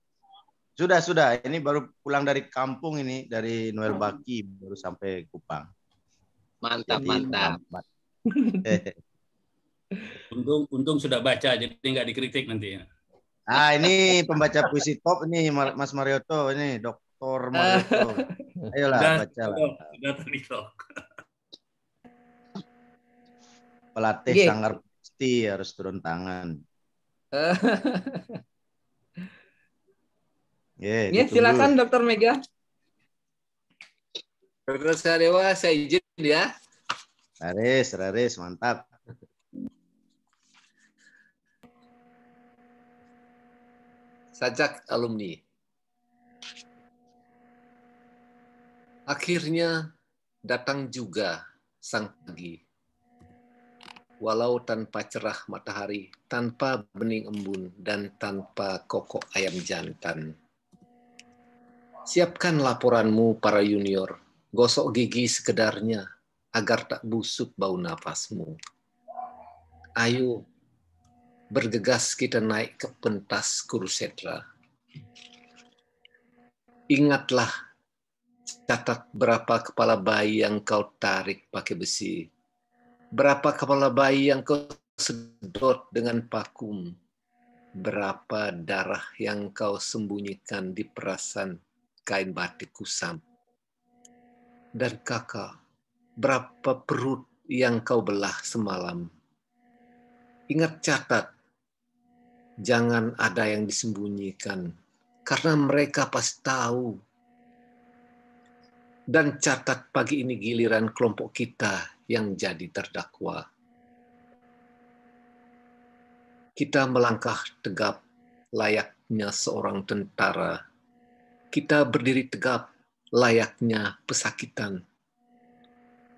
Speaker 17: Sudah. Ini baru pulang dari kampung ini, dari Noel Baki, baru sampai Kupang.
Speaker 2: Mantap.
Speaker 9: Untung sudah baca, jadi nggak dikritik nanti.
Speaker 17: Ini pembaca puisi top ini Mas Marioto, ini Dr. Marioto. Ayolah baca lah.
Speaker 9: Sudah tadi, Dok.
Speaker 17: Pelatih Sanggar pasti harus turun tangan.
Speaker 1: Silakan Dr. Mega.
Speaker 2: Dr. Sadewa, saya izin ya.
Speaker 17: Raris, mantap.
Speaker 2: Sajak alumni. Akhirnya Datang juga sang pagi, walau tanpa cerah matahari, tanpa bening embun, dan tanpa kokok ayam jantan. Siapkan laporanmu para junior, gosok gigi sekedarnya, agar tak busuk bau napasmu. Ayo, bergegas kita naik ke pentas Kurukshetra. Ingatlah, catat berapa kepala bayi yang kau tarik pakai besi. Berapa kepala bayi yang kau sedot dengan vakum. Berapa darah yang kau sembunyikan di perasan kain batik kusam. Dan kakak, berapa perut yang kau belah semalam. Ingat, catat, jangan ada yang disembunyikan, karena mereka pasti tahu. Dan catat, pagi ini giliran kelompok kita yang jadi terdakwa. Kita melangkah tegap layaknya seorang tentara. Kita berdiri tegap layaknya pesakitan.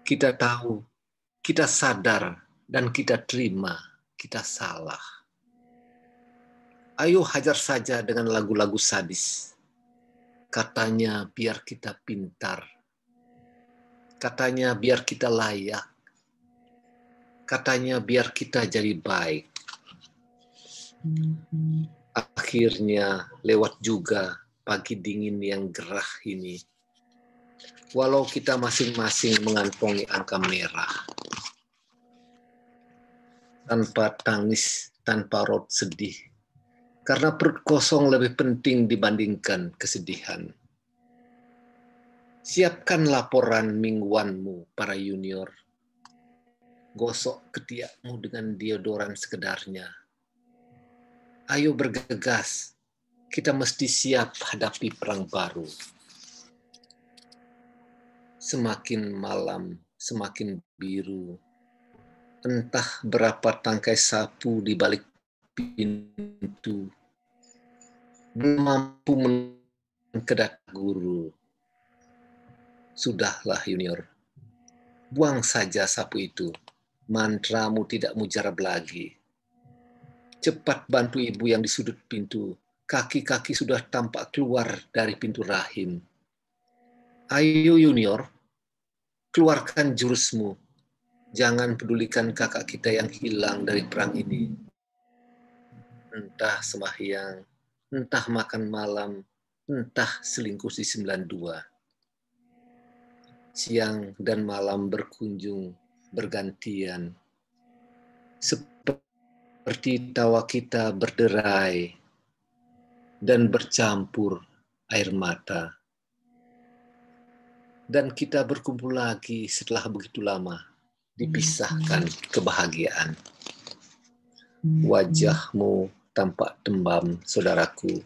Speaker 2: Kita tahu, kita sadar, dan kita terima kita salah. Ayo hajar saja dengan lagu-lagu sadis. Katanya biar kita pintar. Katanya biar kita layak. Katanya biar kita jadi baik. Akhirnya lewat juga pagi dingin yang gerah ini. Walau kita masing-masing mengantongi angka merah. Tanpa tangis, tanpa raut sedih. Karena perut kosong lebih penting dibandingkan kesedihan. Siapkan laporan mingguanmu para junior. Gosok ketiakmu dengan deodoran sekedarnya. Ayo bergegas, kita mesti siap hadapi perang baru. Semakin malam, semakin biru. Entah berapa tangkai sapu di balik pintu. Belum mampu menkedak guru. Sudahlah junior, buang saja sapu itu. Mantramu tidak mujarab lagi. Cepat bantu ibu yang di sudut pintu. Kaki-kaki sudah tampak keluar dari pintu rahim. Ayo junior, keluarkan jurusmu. Jangan pedulikan kakak kita yang hilang dari perang ini. Entah sembahyang, entah makan malam, entah selingkuh di 92. Siang dan malam berkunjung, bergantian. Seperti tawa kita berderai dan bercampur air mata. Dan kita berkumpul lagi setelah begitu lama, dipisahkan kebahagiaan. Wajahmu tampak tembam, saudaraku.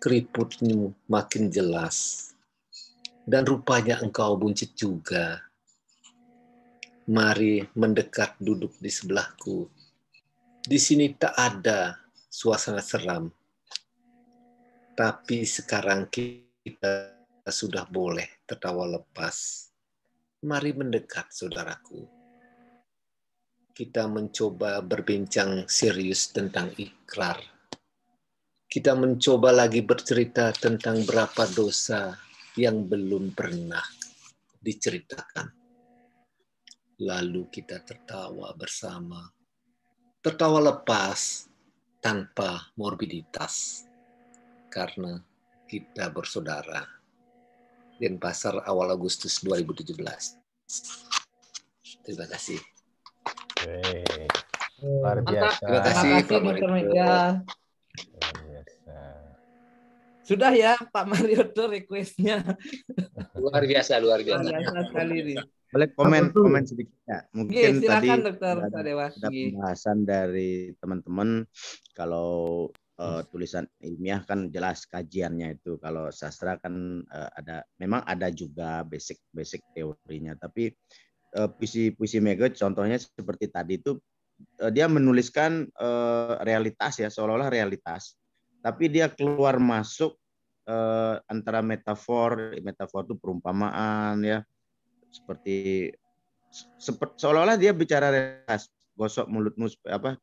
Speaker 2: Keriputmu makin jelas. Dan rupanya engkau buncit juga. Mari mendekat duduk di sebelahku. Di sini tak ada suasana seram. Tapi sekarang kita sudah boleh tertawa lepas. Mari mendekat, saudaraku. Kita mencoba berbincang serius tentang ikrar. Kita mencoba lagi bercerita tentang berapa dosa yang belum pernah diceritakan. Lalu kita tertawa bersama. Tertawa lepas tanpa morbiditas. Karena kita bersaudara. Denpasar awal Agustus 2017. Terima kasih.
Speaker 3: Luar biasa.
Speaker 2: Terima kasih, Pak
Speaker 1: Dr. Mega. Sudah ya Pak Mario tuh request-nya.
Speaker 2: Luar biasa, luar biasa.
Speaker 1: Luar biasa sekali nih.
Speaker 17: Boleh komen sedikit ya. Mungkin
Speaker 1: silakan,
Speaker 17: tadi
Speaker 1: Dr. Sadewa.
Speaker 17: ada pembahasan dari teman-teman kalau tulisan ilmiah kan jelas kajiannya itu. Kalau sastra kan memang ada juga basic teorinya. Tapi puisi Mega contohnya seperti tadi itu dia menuliskan realitas ya, seolah-olah realitas. Tapi dia keluar masuk antara metafor itu perumpamaan ya. seperti seolah-olah dia bicara relax, gosok mulutmu apa,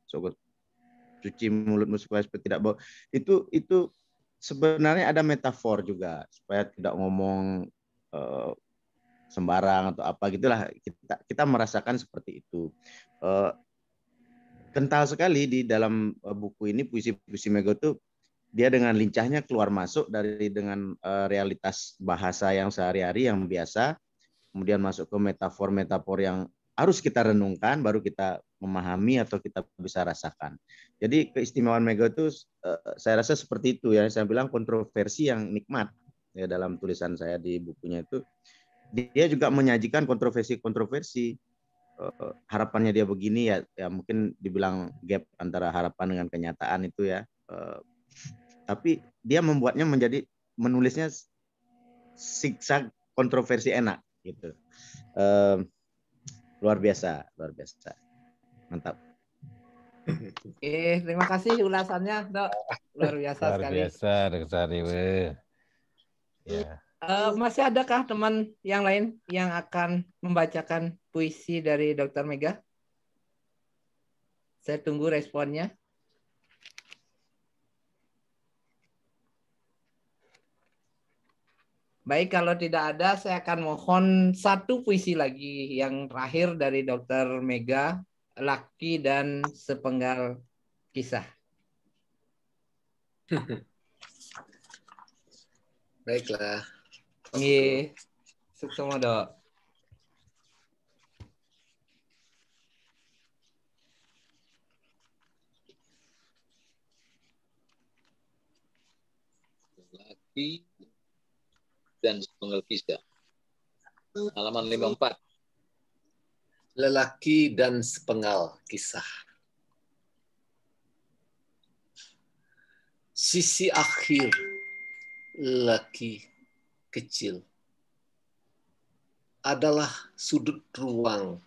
Speaker 17: cuci mulutmu supaya tidak bau. Itu sebenarnya ada metafor juga supaya tidak ngomong sembarang atau apa gitulah. Kita merasakan seperti itu. Kental sekali di dalam buku ini puisi-puisi Mega itu dia dengan lincahnya keluar masuk dengan realitas bahasa yang sehari-hari yang biasa, kemudian masuk ke metafor-metafor yang harus kita renungkan baru kita memahami atau kita bisa rasakan. Jadi keistimewaan Mega itu saya rasa seperti itu ya. Saya bilang kontroversi yang nikmat ya dalam tulisan saya di bukunya itu. Dia juga menyajikan kontroversi. Harapannya dia begini ya mungkin dibilang gap antara harapan dengan kenyataan itu ya. Tapi dia membuatnya menulisnya zigzag kontroversi enak gitu. Luar biasa. Mantap.
Speaker 1: Terima kasih ulasannya, Dok. Luar biasa sekali.
Speaker 3: Luar biasa, Dok Sari. Ya.
Speaker 1: Masih adakah teman yang lain yang akan membacakan puisi dari Dr. Mega? Saya tunggu responnya. Baik, kalau tidak ada, saya akan mohon satu puisi lagi yang terakhir dari Dr. Mega, Laki dan Sepenggal Kisah.
Speaker 2: Baiklah.
Speaker 1: Iya, semua Dok.
Speaker 2: Laki dan Sepenggal Kisah. Halaman 54. Lelaki dan sepenggal kisah. Sisi akhir lelaki kecil adalah sudut ruang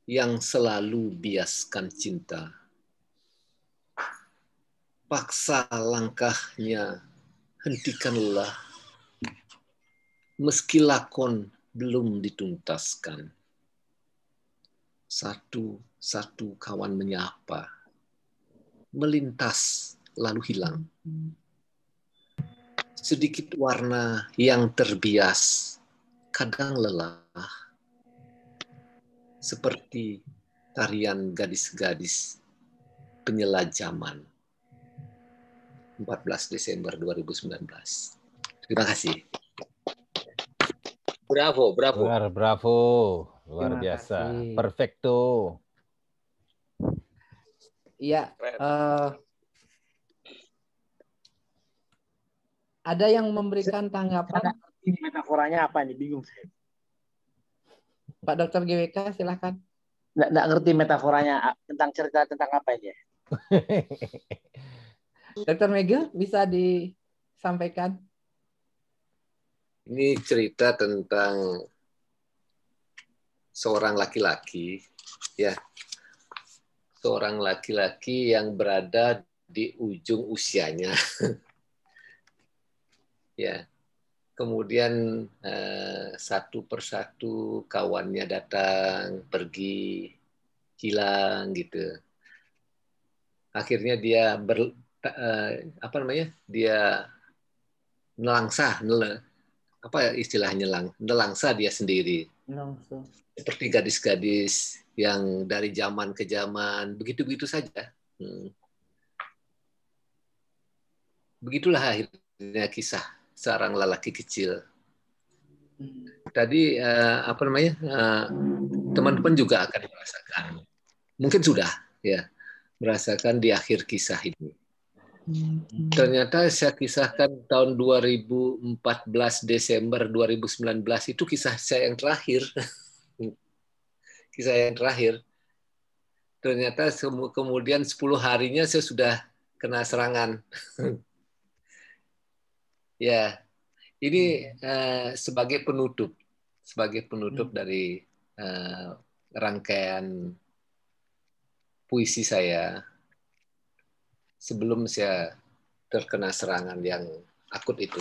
Speaker 2: yang selalu biaskan cinta. Paksa langkahnya, hentikanlah, meski lakon belum dituntaskan. Satu-satu kawan menyapa, melintas lalu hilang. Sedikit warna yang terbias, kadang lelah, seperti tarian gadis-gadis penyela zaman. 14 Desember 2019. Terima kasih. Bravo.
Speaker 3: Bravo. Luar biasa.
Speaker 1: Kasih.
Speaker 3: Perfecto.
Speaker 1: Iya. Ada yang memberikan tanggapan?
Speaker 7: Ini metaforanya apa nih? Bingung saya.
Speaker 1: Pak Dr. GWK, silahkan.
Speaker 7: Nggak ngerti metaforanya tentang cerita tentang apa ini.
Speaker 1: Dr. Mega, bisa disampaikan?
Speaker 2: Ini cerita tentang seorang laki-laki, ya, seorang laki-laki yang berada di ujung usianya. Ya, kemudian satu persatu kawannya datang, pergi, hilang gitu. Akhirnya dia dia nelangsa dia sendiri. Seperti gadis-gadis yang dari zaman ke zaman, begitu-begitu saja. Begitulah akhirnya kisah seorang lelaki kecil. Tadi teman-teman juga akan merasakan, mungkin sudah ya merasakan di akhir kisah ini. Ternyata saya kisahkan tahun 2014 Desember 2019 itu kisah saya yang terakhir. Kisah yang terakhir. Ternyata kemudian 10 harinya saya sudah kena serangan. Ya, ini sebagai penutup dari rangkaian puisi saya sebelum saya terkena serangan yang akut itu.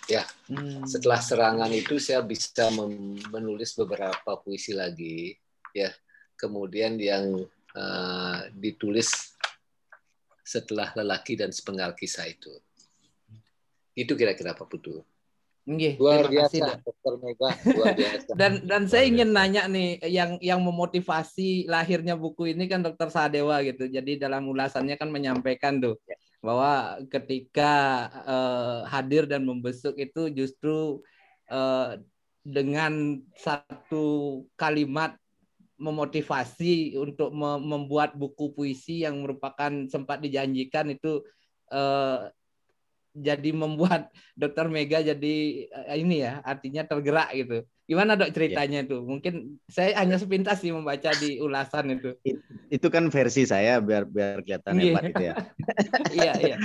Speaker 2: Ya, setelah serangan itu saya bisa menulis beberapa puisi lagi. Ya, kemudian yang ditulis setelah Lelaki dan Sepenggal Kisah itu. Itu kira-kira Pak Putu. Luar biasa, Dr. Mega, luar biasa.
Speaker 1: Dan saya ingin nanya nih, yang memotivasi lahirnya buku ini kan Dr. Sadewa gitu. Jadi dalam ulasannya kan menyampaikan tuh bahwa ketika hadir dan membesuk itu justru dengan satu kalimat memotivasi untuk membuat buku puisi yang merupakan sempat dijanjikan itu jadi membuat Dr. Mega jadi ini ya, artinya tergerak gitu. Gimana Dok ceritanya itu? Mungkin saya hanya sepintas sih membaca di ulasan itu.
Speaker 17: Itu kan versi saya biar kelihatan hebat gitu ya.
Speaker 1: Iya.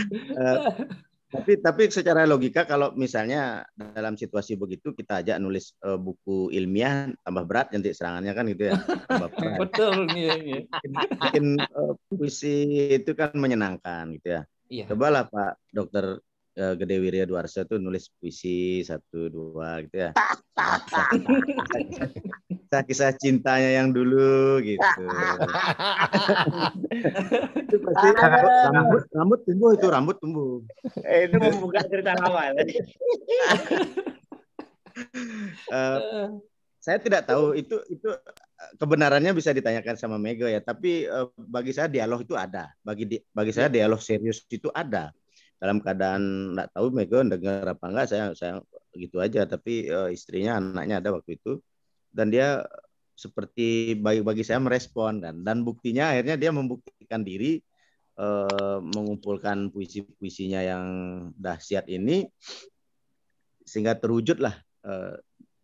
Speaker 17: Tapi secara logika kalau misalnya dalam situasi begitu kita ajak nulis buku ilmiah tambah berat nanti serangannya kan gitu ya.
Speaker 1: Betul.
Speaker 17: Bikin puisi itu kan menyenangkan gitu ya.
Speaker 1: Iya.
Speaker 17: Cobalah Pak Dr. Gede Wirya Duarsa tuh nulis puisi 1, 2 gitu ya. Kisah cintanya yang dulu gitu. Itu pasti rambut tumbuh.
Speaker 7: Itu membuka cerita lama.
Speaker 17: Saya tidak tahu itu kebenarannya bisa ditanyakan sama Mega ya, tapi bagi saya dialog itu ada. Bagi saya dialog serius itu ada. Dalam keadaan nggak tahu Mega dengar apa enggak, saya gitu aja. Tapi istrinya, anaknya ada waktu itu, dan dia seperti bagi saya merespon dan buktinya akhirnya dia membuktikan diri, mengumpulkan puisi-puisinya yang dahsyat ini sehingga terwujudlah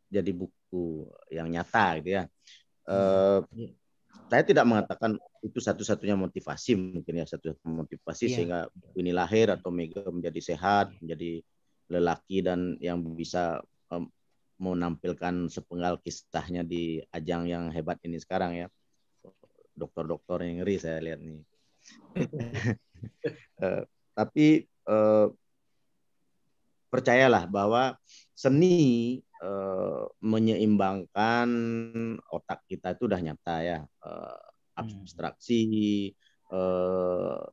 Speaker 17: jadi buku yang nyata gitu ya. Saya tidak mengatakan itu satu-satunya motivasi, mungkin ya satu-satunya motivasi sehingga ini lahir atau Mega menjadi sehat, menjadi lelaki dan yang bisa menampilkan sepenggal kisahnya di ajang yang hebat ini sekarang ya. Dokter-dokter yang ngeri saya lihat nih. Tapi percayalah bahwa seni menyeimbangkan otak kita itu udah nyata ya. Abstraksi,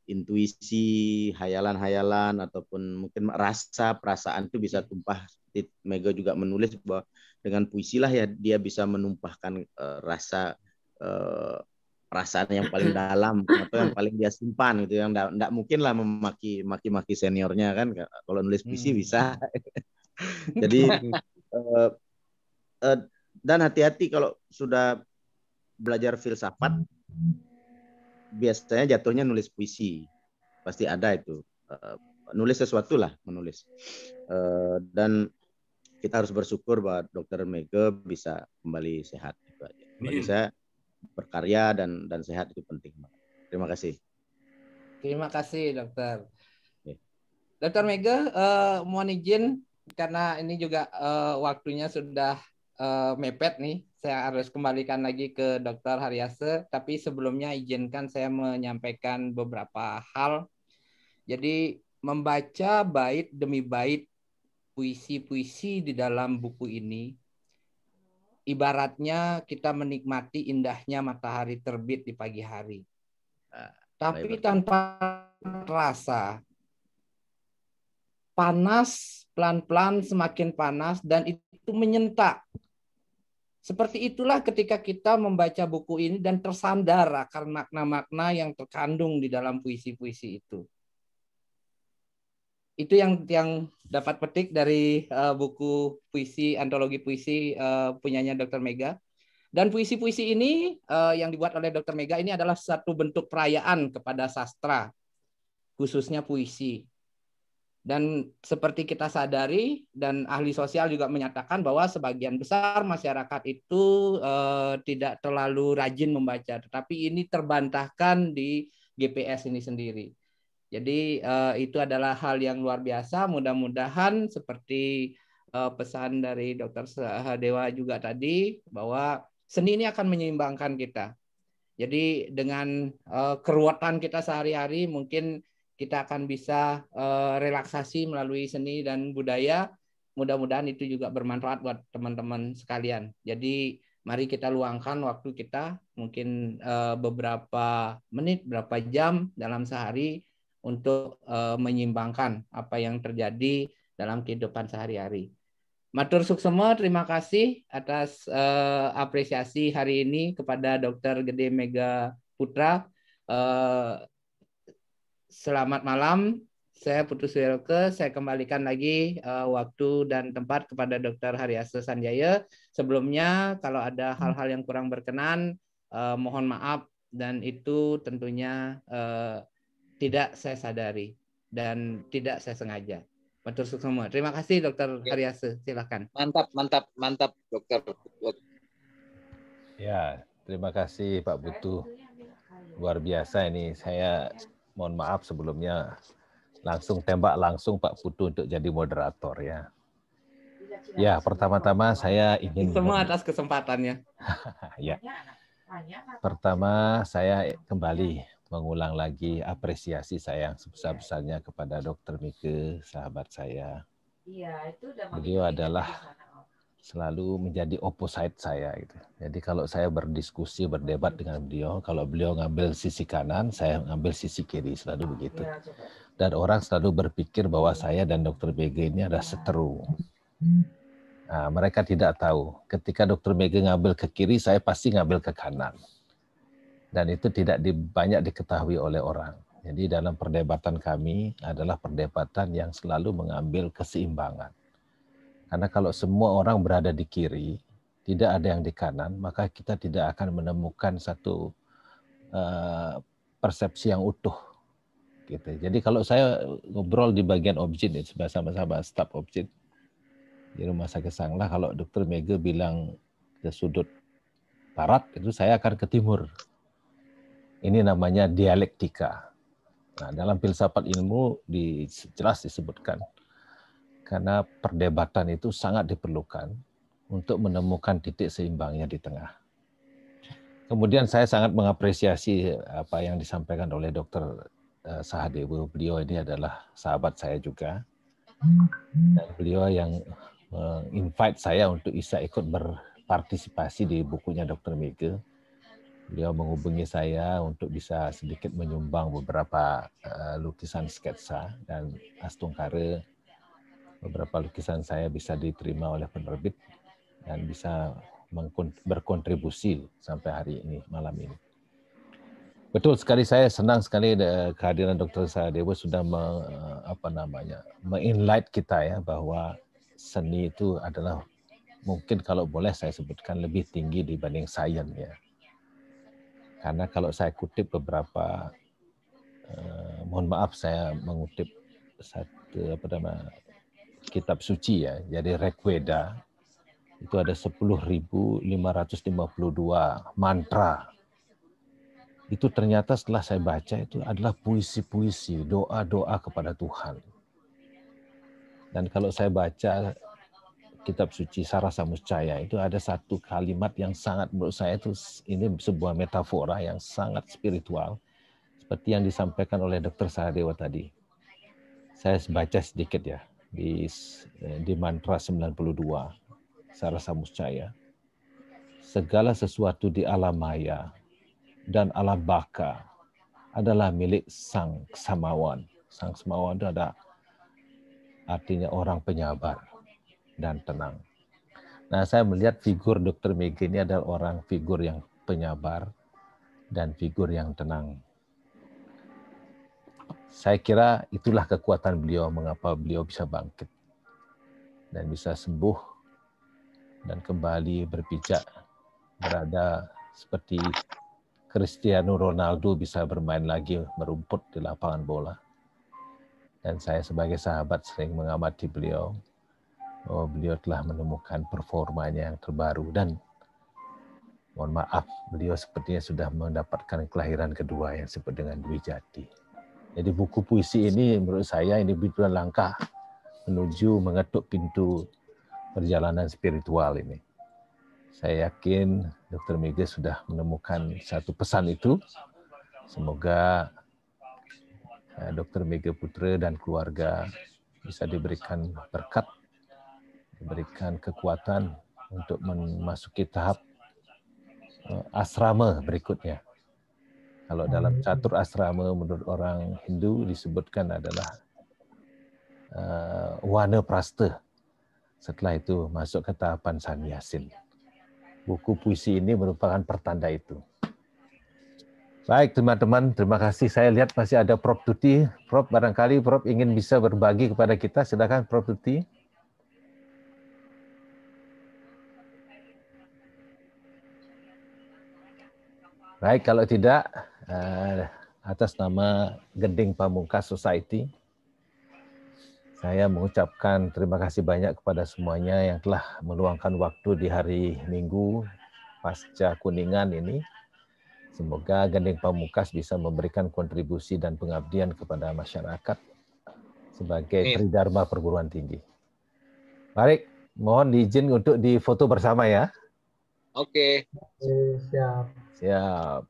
Speaker 17: intuisi, hayalan-hayalan ataupun mungkin rasa, perasaan itu bisa tumpah. Mega juga menulis bahwa dengan puisi lah ya dia bisa menumpahkan perasaan yang paling dalam atau yang paling dia simpan gitu, yang enggak mungkin lah maki seniornya kan, kalau nulis puisi bisa. Jadi dan hati-hati kalau sudah belajar filsafat, biasanya jatuhnya nulis puisi, pasti ada itu, nulis sesuatu lah, menulis. Dan kita harus bersyukur bahwa Dr. Mega bisa kembali sehat. Bagi saya berkarya dan sehat itu penting. Terima kasih.
Speaker 1: Terima kasih Dokter. Dr. Mega, mohon izin karena ini juga waktunya sudah mepet nih. Saya harus kembalikan lagi ke Dr. Haryase, tapi sebelumnya izinkan saya menyampaikan beberapa hal. Jadi membaca bait demi bait puisi-puisi di dalam buku ini, ibaratnya kita menikmati indahnya matahari terbit di pagi hari. Tapi tanpa terasa, panas, pelan-pelan semakin panas, dan itu menyentak. Seperti itulah ketika kita membaca buku ini dan tersandar akan makna-makna yang terkandung di dalam puisi-puisi itu. Itu yang dapat petik dari buku puisi, antologi puisi punyanya Dr. Mega. Dan puisi-puisi ini yang dibuat oleh Dr. Mega ini adalah satu bentuk perayaan kepada sastra, khususnya puisi. Dan seperti kita sadari, dan ahli sosial juga menyatakan bahwa sebagian besar masyarakat itu tidak terlalu rajin membaca, tetapi ini terbantahkan di GPS ini sendiri. Jadi itu adalah hal yang luar biasa. Mudah-mudahan seperti pesan dari Dr. Sadewa juga tadi, bahwa seni ini akan menyeimbangkan kita. Jadi dengan keruwetan kita sehari-hari, mungkin kita akan bisa relaksasi melalui seni dan budaya. Mudah-mudahan itu juga bermanfaat buat teman-teman sekalian. Jadi mari kita luangkan waktu kita, mungkin beberapa menit, beberapa jam dalam sehari untuk menyimbangkan apa yang terjadi dalam kehidupan sehari-hari. Matur suksema, terima kasih atas apresiasi hari ini kepada Dr. Gede Mega Putra. Selamat malam. Saya Putu Suyoke, saya kembalikan lagi waktu dan tempat kepada Dr. Haryase Sanjaya. Sebelumnya kalau ada hal-hal yang kurang berkenan, mohon maaf, dan itu tentunya tidak saya sadari dan tidak saya sengaja. Matur suksema. Terima kasih Dr. Haryase, silakan.
Speaker 2: Mantap Dokter.
Speaker 3: Ya, terima kasih Pak Putu. Luar biasa ini. Saya mohon maaf sebelumnya langsung tembak langsung Pak Putu untuk jadi moderator ya. Ya, pertama-tama saya ingin
Speaker 1: semua atas kesempatannya.
Speaker 3: Ya. Pertama saya kembali mengulang lagi apresiasi saya yang sebesar-besarnya kepada Dr. Mika, sahabat saya. Beliau adalah selalu menjadi opposite saya gitu. Jadi kalau saya berdiskusi, berdebat dengan beliau, kalau beliau ngambil sisi kanan, saya ngambil sisi kiri, selalu begitu. Dan orang selalu berpikir bahwa saya dan Dr. Mega ini ada seteru. Nah, mereka tidak tahu. Ketika Dr. Mega ngambil ke kiri, saya pasti ngambil ke kanan. Dan itu tidak banyak diketahui oleh orang. Jadi dalam perdebatan kami adalah perdebatan yang selalu mengambil keseimbangan. Karena kalau semua orang berada di kiri, tidak ada yang di kanan, maka kita tidak akan menemukan satu persepsi yang utuh. Gitu. Jadi kalau saya ngobrol di bagian objek, sama-sama staf objek di Rumah Sakit Sanglah, kalau Dr. Mega bilang ke sudut barat, itu saya akan ke timur. Ini namanya dialektika. Nah, dalam filsafat ilmu jelas disebutkan, karena perdebatan itu sangat diperlukan untuk menemukan titik seimbangnya di tengah. Kemudian saya sangat mengapresiasi apa yang disampaikan oleh Dr. Sahadewa. Beliau ini adalah sahabat saya juga. Dan beliau yang invite saya untuk bisa ikut berpartisipasi di bukunya Dr. Mega. Beliau menghubungi saya untuk bisa sedikit menyumbang beberapa lukisan sketsa dan astungkara. Beberapa lukisan saya bisa diterima oleh penerbit dan bisa berkontribusi sampai hari ini, malam ini. Betul sekali, saya senang sekali kehadiran Dr. Sahadewa sudah me-enlight kita ya, bahwa seni itu adalah mungkin kalau boleh saya sebutkan lebih tinggi dibanding sains ya. Karena kalau saya kutip beberapa, mohon maaf saya mengutip satu kitab suci ya, jadi Rigveda itu ada 10.552 mantra. Itu ternyata setelah saya baca itu adalah puisi-puisi, doa-doa kepada Tuhan. Dan kalau saya baca kitab suci Sarasamuscaya itu ada satu kalimat yang sangat menurut saya itu ini sebuah metafora yang sangat spiritual seperti yang disampaikan oleh Dr. Sahadewa tadi. Saya baca sedikit ya di mantra 92 Sarasamuscaya. Segala sesuatu di alam maya dan alam baka adalah milik Sang Samawan. Sang Samawan itu ada artinya orang penyabar dan tenang. Nah, saya melihat figur Dr. Mega ini adalah orang figur yang penyabar dan figur yang tenang. Saya kira itulah kekuatan beliau, mengapa beliau bisa bangkit dan bisa sembuh dan kembali berpijak, berada seperti Cristiano Ronaldo bisa bermain lagi merumput di lapangan bola. Dan saya sebagai sahabat sering mengamati beliau, bahwa beliau telah menemukan performanya yang terbaru dan mohon maaf, beliau sepertinya sudah mendapatkan kelahiran kedua yang disebut dengan Dwi Jati. Jadi buku puisi ini menurut saya ini betul langkah menuju mengetuk pintu perjalanan spiritual ini. Saya yakin Dr. Mega sudah menemukan satu pesan itu. Semoga Dr. Mega Putra dan keluarga bisa diberikan berkat, diberikan kekuatan untuk memasuki tahap asrama berikutnya. Kalau dalam catur asrama menurut orang Hindu disebutkan adalah Wana Prasta. Setelah itu masuk ke tahapan Sannyasin. Buku puisi ini merupakan pertanda itu. Baik teman-teman, terima kasih. Saya lihat masih ada Prof. Tuti. Prof, barangkali Prof ingin bisa berbagi kepada kita. Silakan Prof. Tuti. Baik, kalau tidak, atas nama Gending Pamungkas Society, saya mengucapkan terima kasih banyak kepada semuanya yang telah meluangkan waktu di hari Minggu pasca Kuningan ini. Semoga Gending Pamungkas bisa memberikan kontribusi dan pengabdian kepada masyarakat sebagai Tridharma perguruan tinggi. Baik, mohon diizin untuk difoto bersama ya.
Speaker 2: Oke.
Speaker 5: Siap.
Speaker 3: Siap.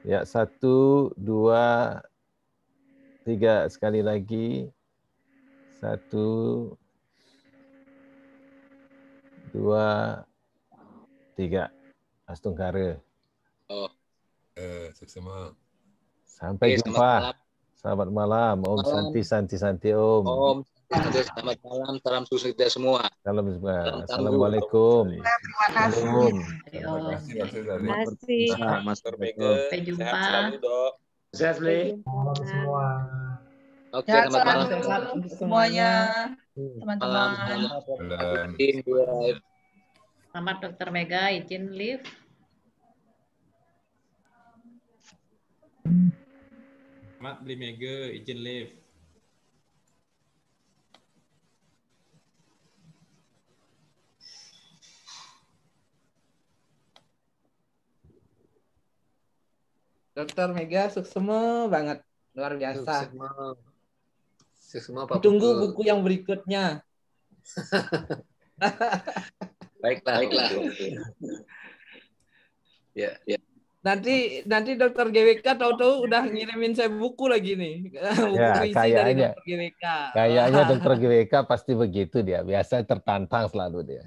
Speaker 3: Ya, 1, 2, 3 sekali lagi. 1, 2, 3. Astungkara.
Speaker 2: Oh.
Speaker 13: Sama.
Speaker 3: Sampai jumpa. Selamat malam. Om Santi Santi Santi Om.
Speaker 2: Om selamat malam. Salam sukses semua.
Speaker 3: Salam semua. Assalamualaikum.
Speaker 6: Terima kasih.
Speaker 13: Terima kasih.
Speaker 6: Terima kasih.
Speaker 2: Dr. Mega.
Speaker 12: Sampai jumpa.
Speaker 2: Sehat selalu, Dok.
Speaker 7: Sehat, Li.
Speaker 5: Semua.
Speaker 2: Oke,
Speaker 6: Sehat
Speaker 2: selamat malam.
Speaker 6: selalu semuanya, teman-teman.
Speaker 12: Selamat Dr. Mega, izin live.
Speaker 8: Selamat beli Mega, izin live.
Speaker 1: Dr. Mega suksema banget, luar biasa.
Speaker 2: Suksema Pak
Speaker 1: Tunggu
Speaker 2: Putu.
Speaker 1: buku yang berikutnya.
Speaker 2: Baiklah. Ya.
Speaker 1: Nanti Dr. GWK tahu-tahu udah ngirimin saya buku lagi nih. Buku
Speaker 3: Ya,
Speaker 1: puisi dari
Speaker 3: kayaknya.
Speaker 1: Dr. GWK.
Speaker 3: Kayaknya Dr. GWK pasti begitu dia. Biasa tertantang selalu dia.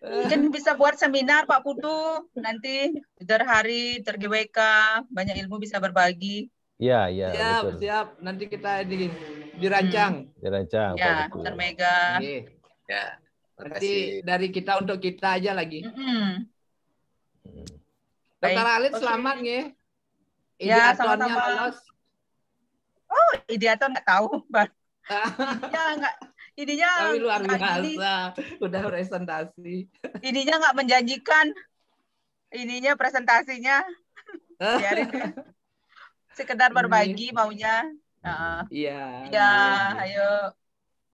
Speaker 6: Mungkin bisa buat seminar Pak Putu nanti Dr. Hari, Dr. GWK, banyak ilmu bisa berbagi.
Speaker 3: Iya,
Speaker 1: Siap,
Speaker 3: betul.
Speaker 1: siap. Nanti kita dirancang.
Speaker 3: Dirancang.
Speaker 6: Ya,
Speaker 3: Pak Putu.
Speaker 6: Dr. Mega.
Speaker 2: Ya.
Speaker 1: Nanti dari kita untuk kita aja lagi. Dr.
Speaker 6: Baik.
Speaker 1: Alit selamat nggih.
Speaker 6: Ya,
Speaker 1: Ideatonnya
Speaker 6: sama-sama.
Speaker 1: lolos.
Speaker 6: Oh, ideaton nggak tahu, Bang. Ya, nggak. Ininya
Speaker 1: Tapi luar
Speaker 6: ini,
Speaker 1: biasa. Udah presentasi.
Speaker 6: ininya nggak menjanjikan. Ininya presentasinya. Biarin deh. Sekedar berbagi maunya.
Speaker 1: Iya.
Speaker 6: Ya, ayo.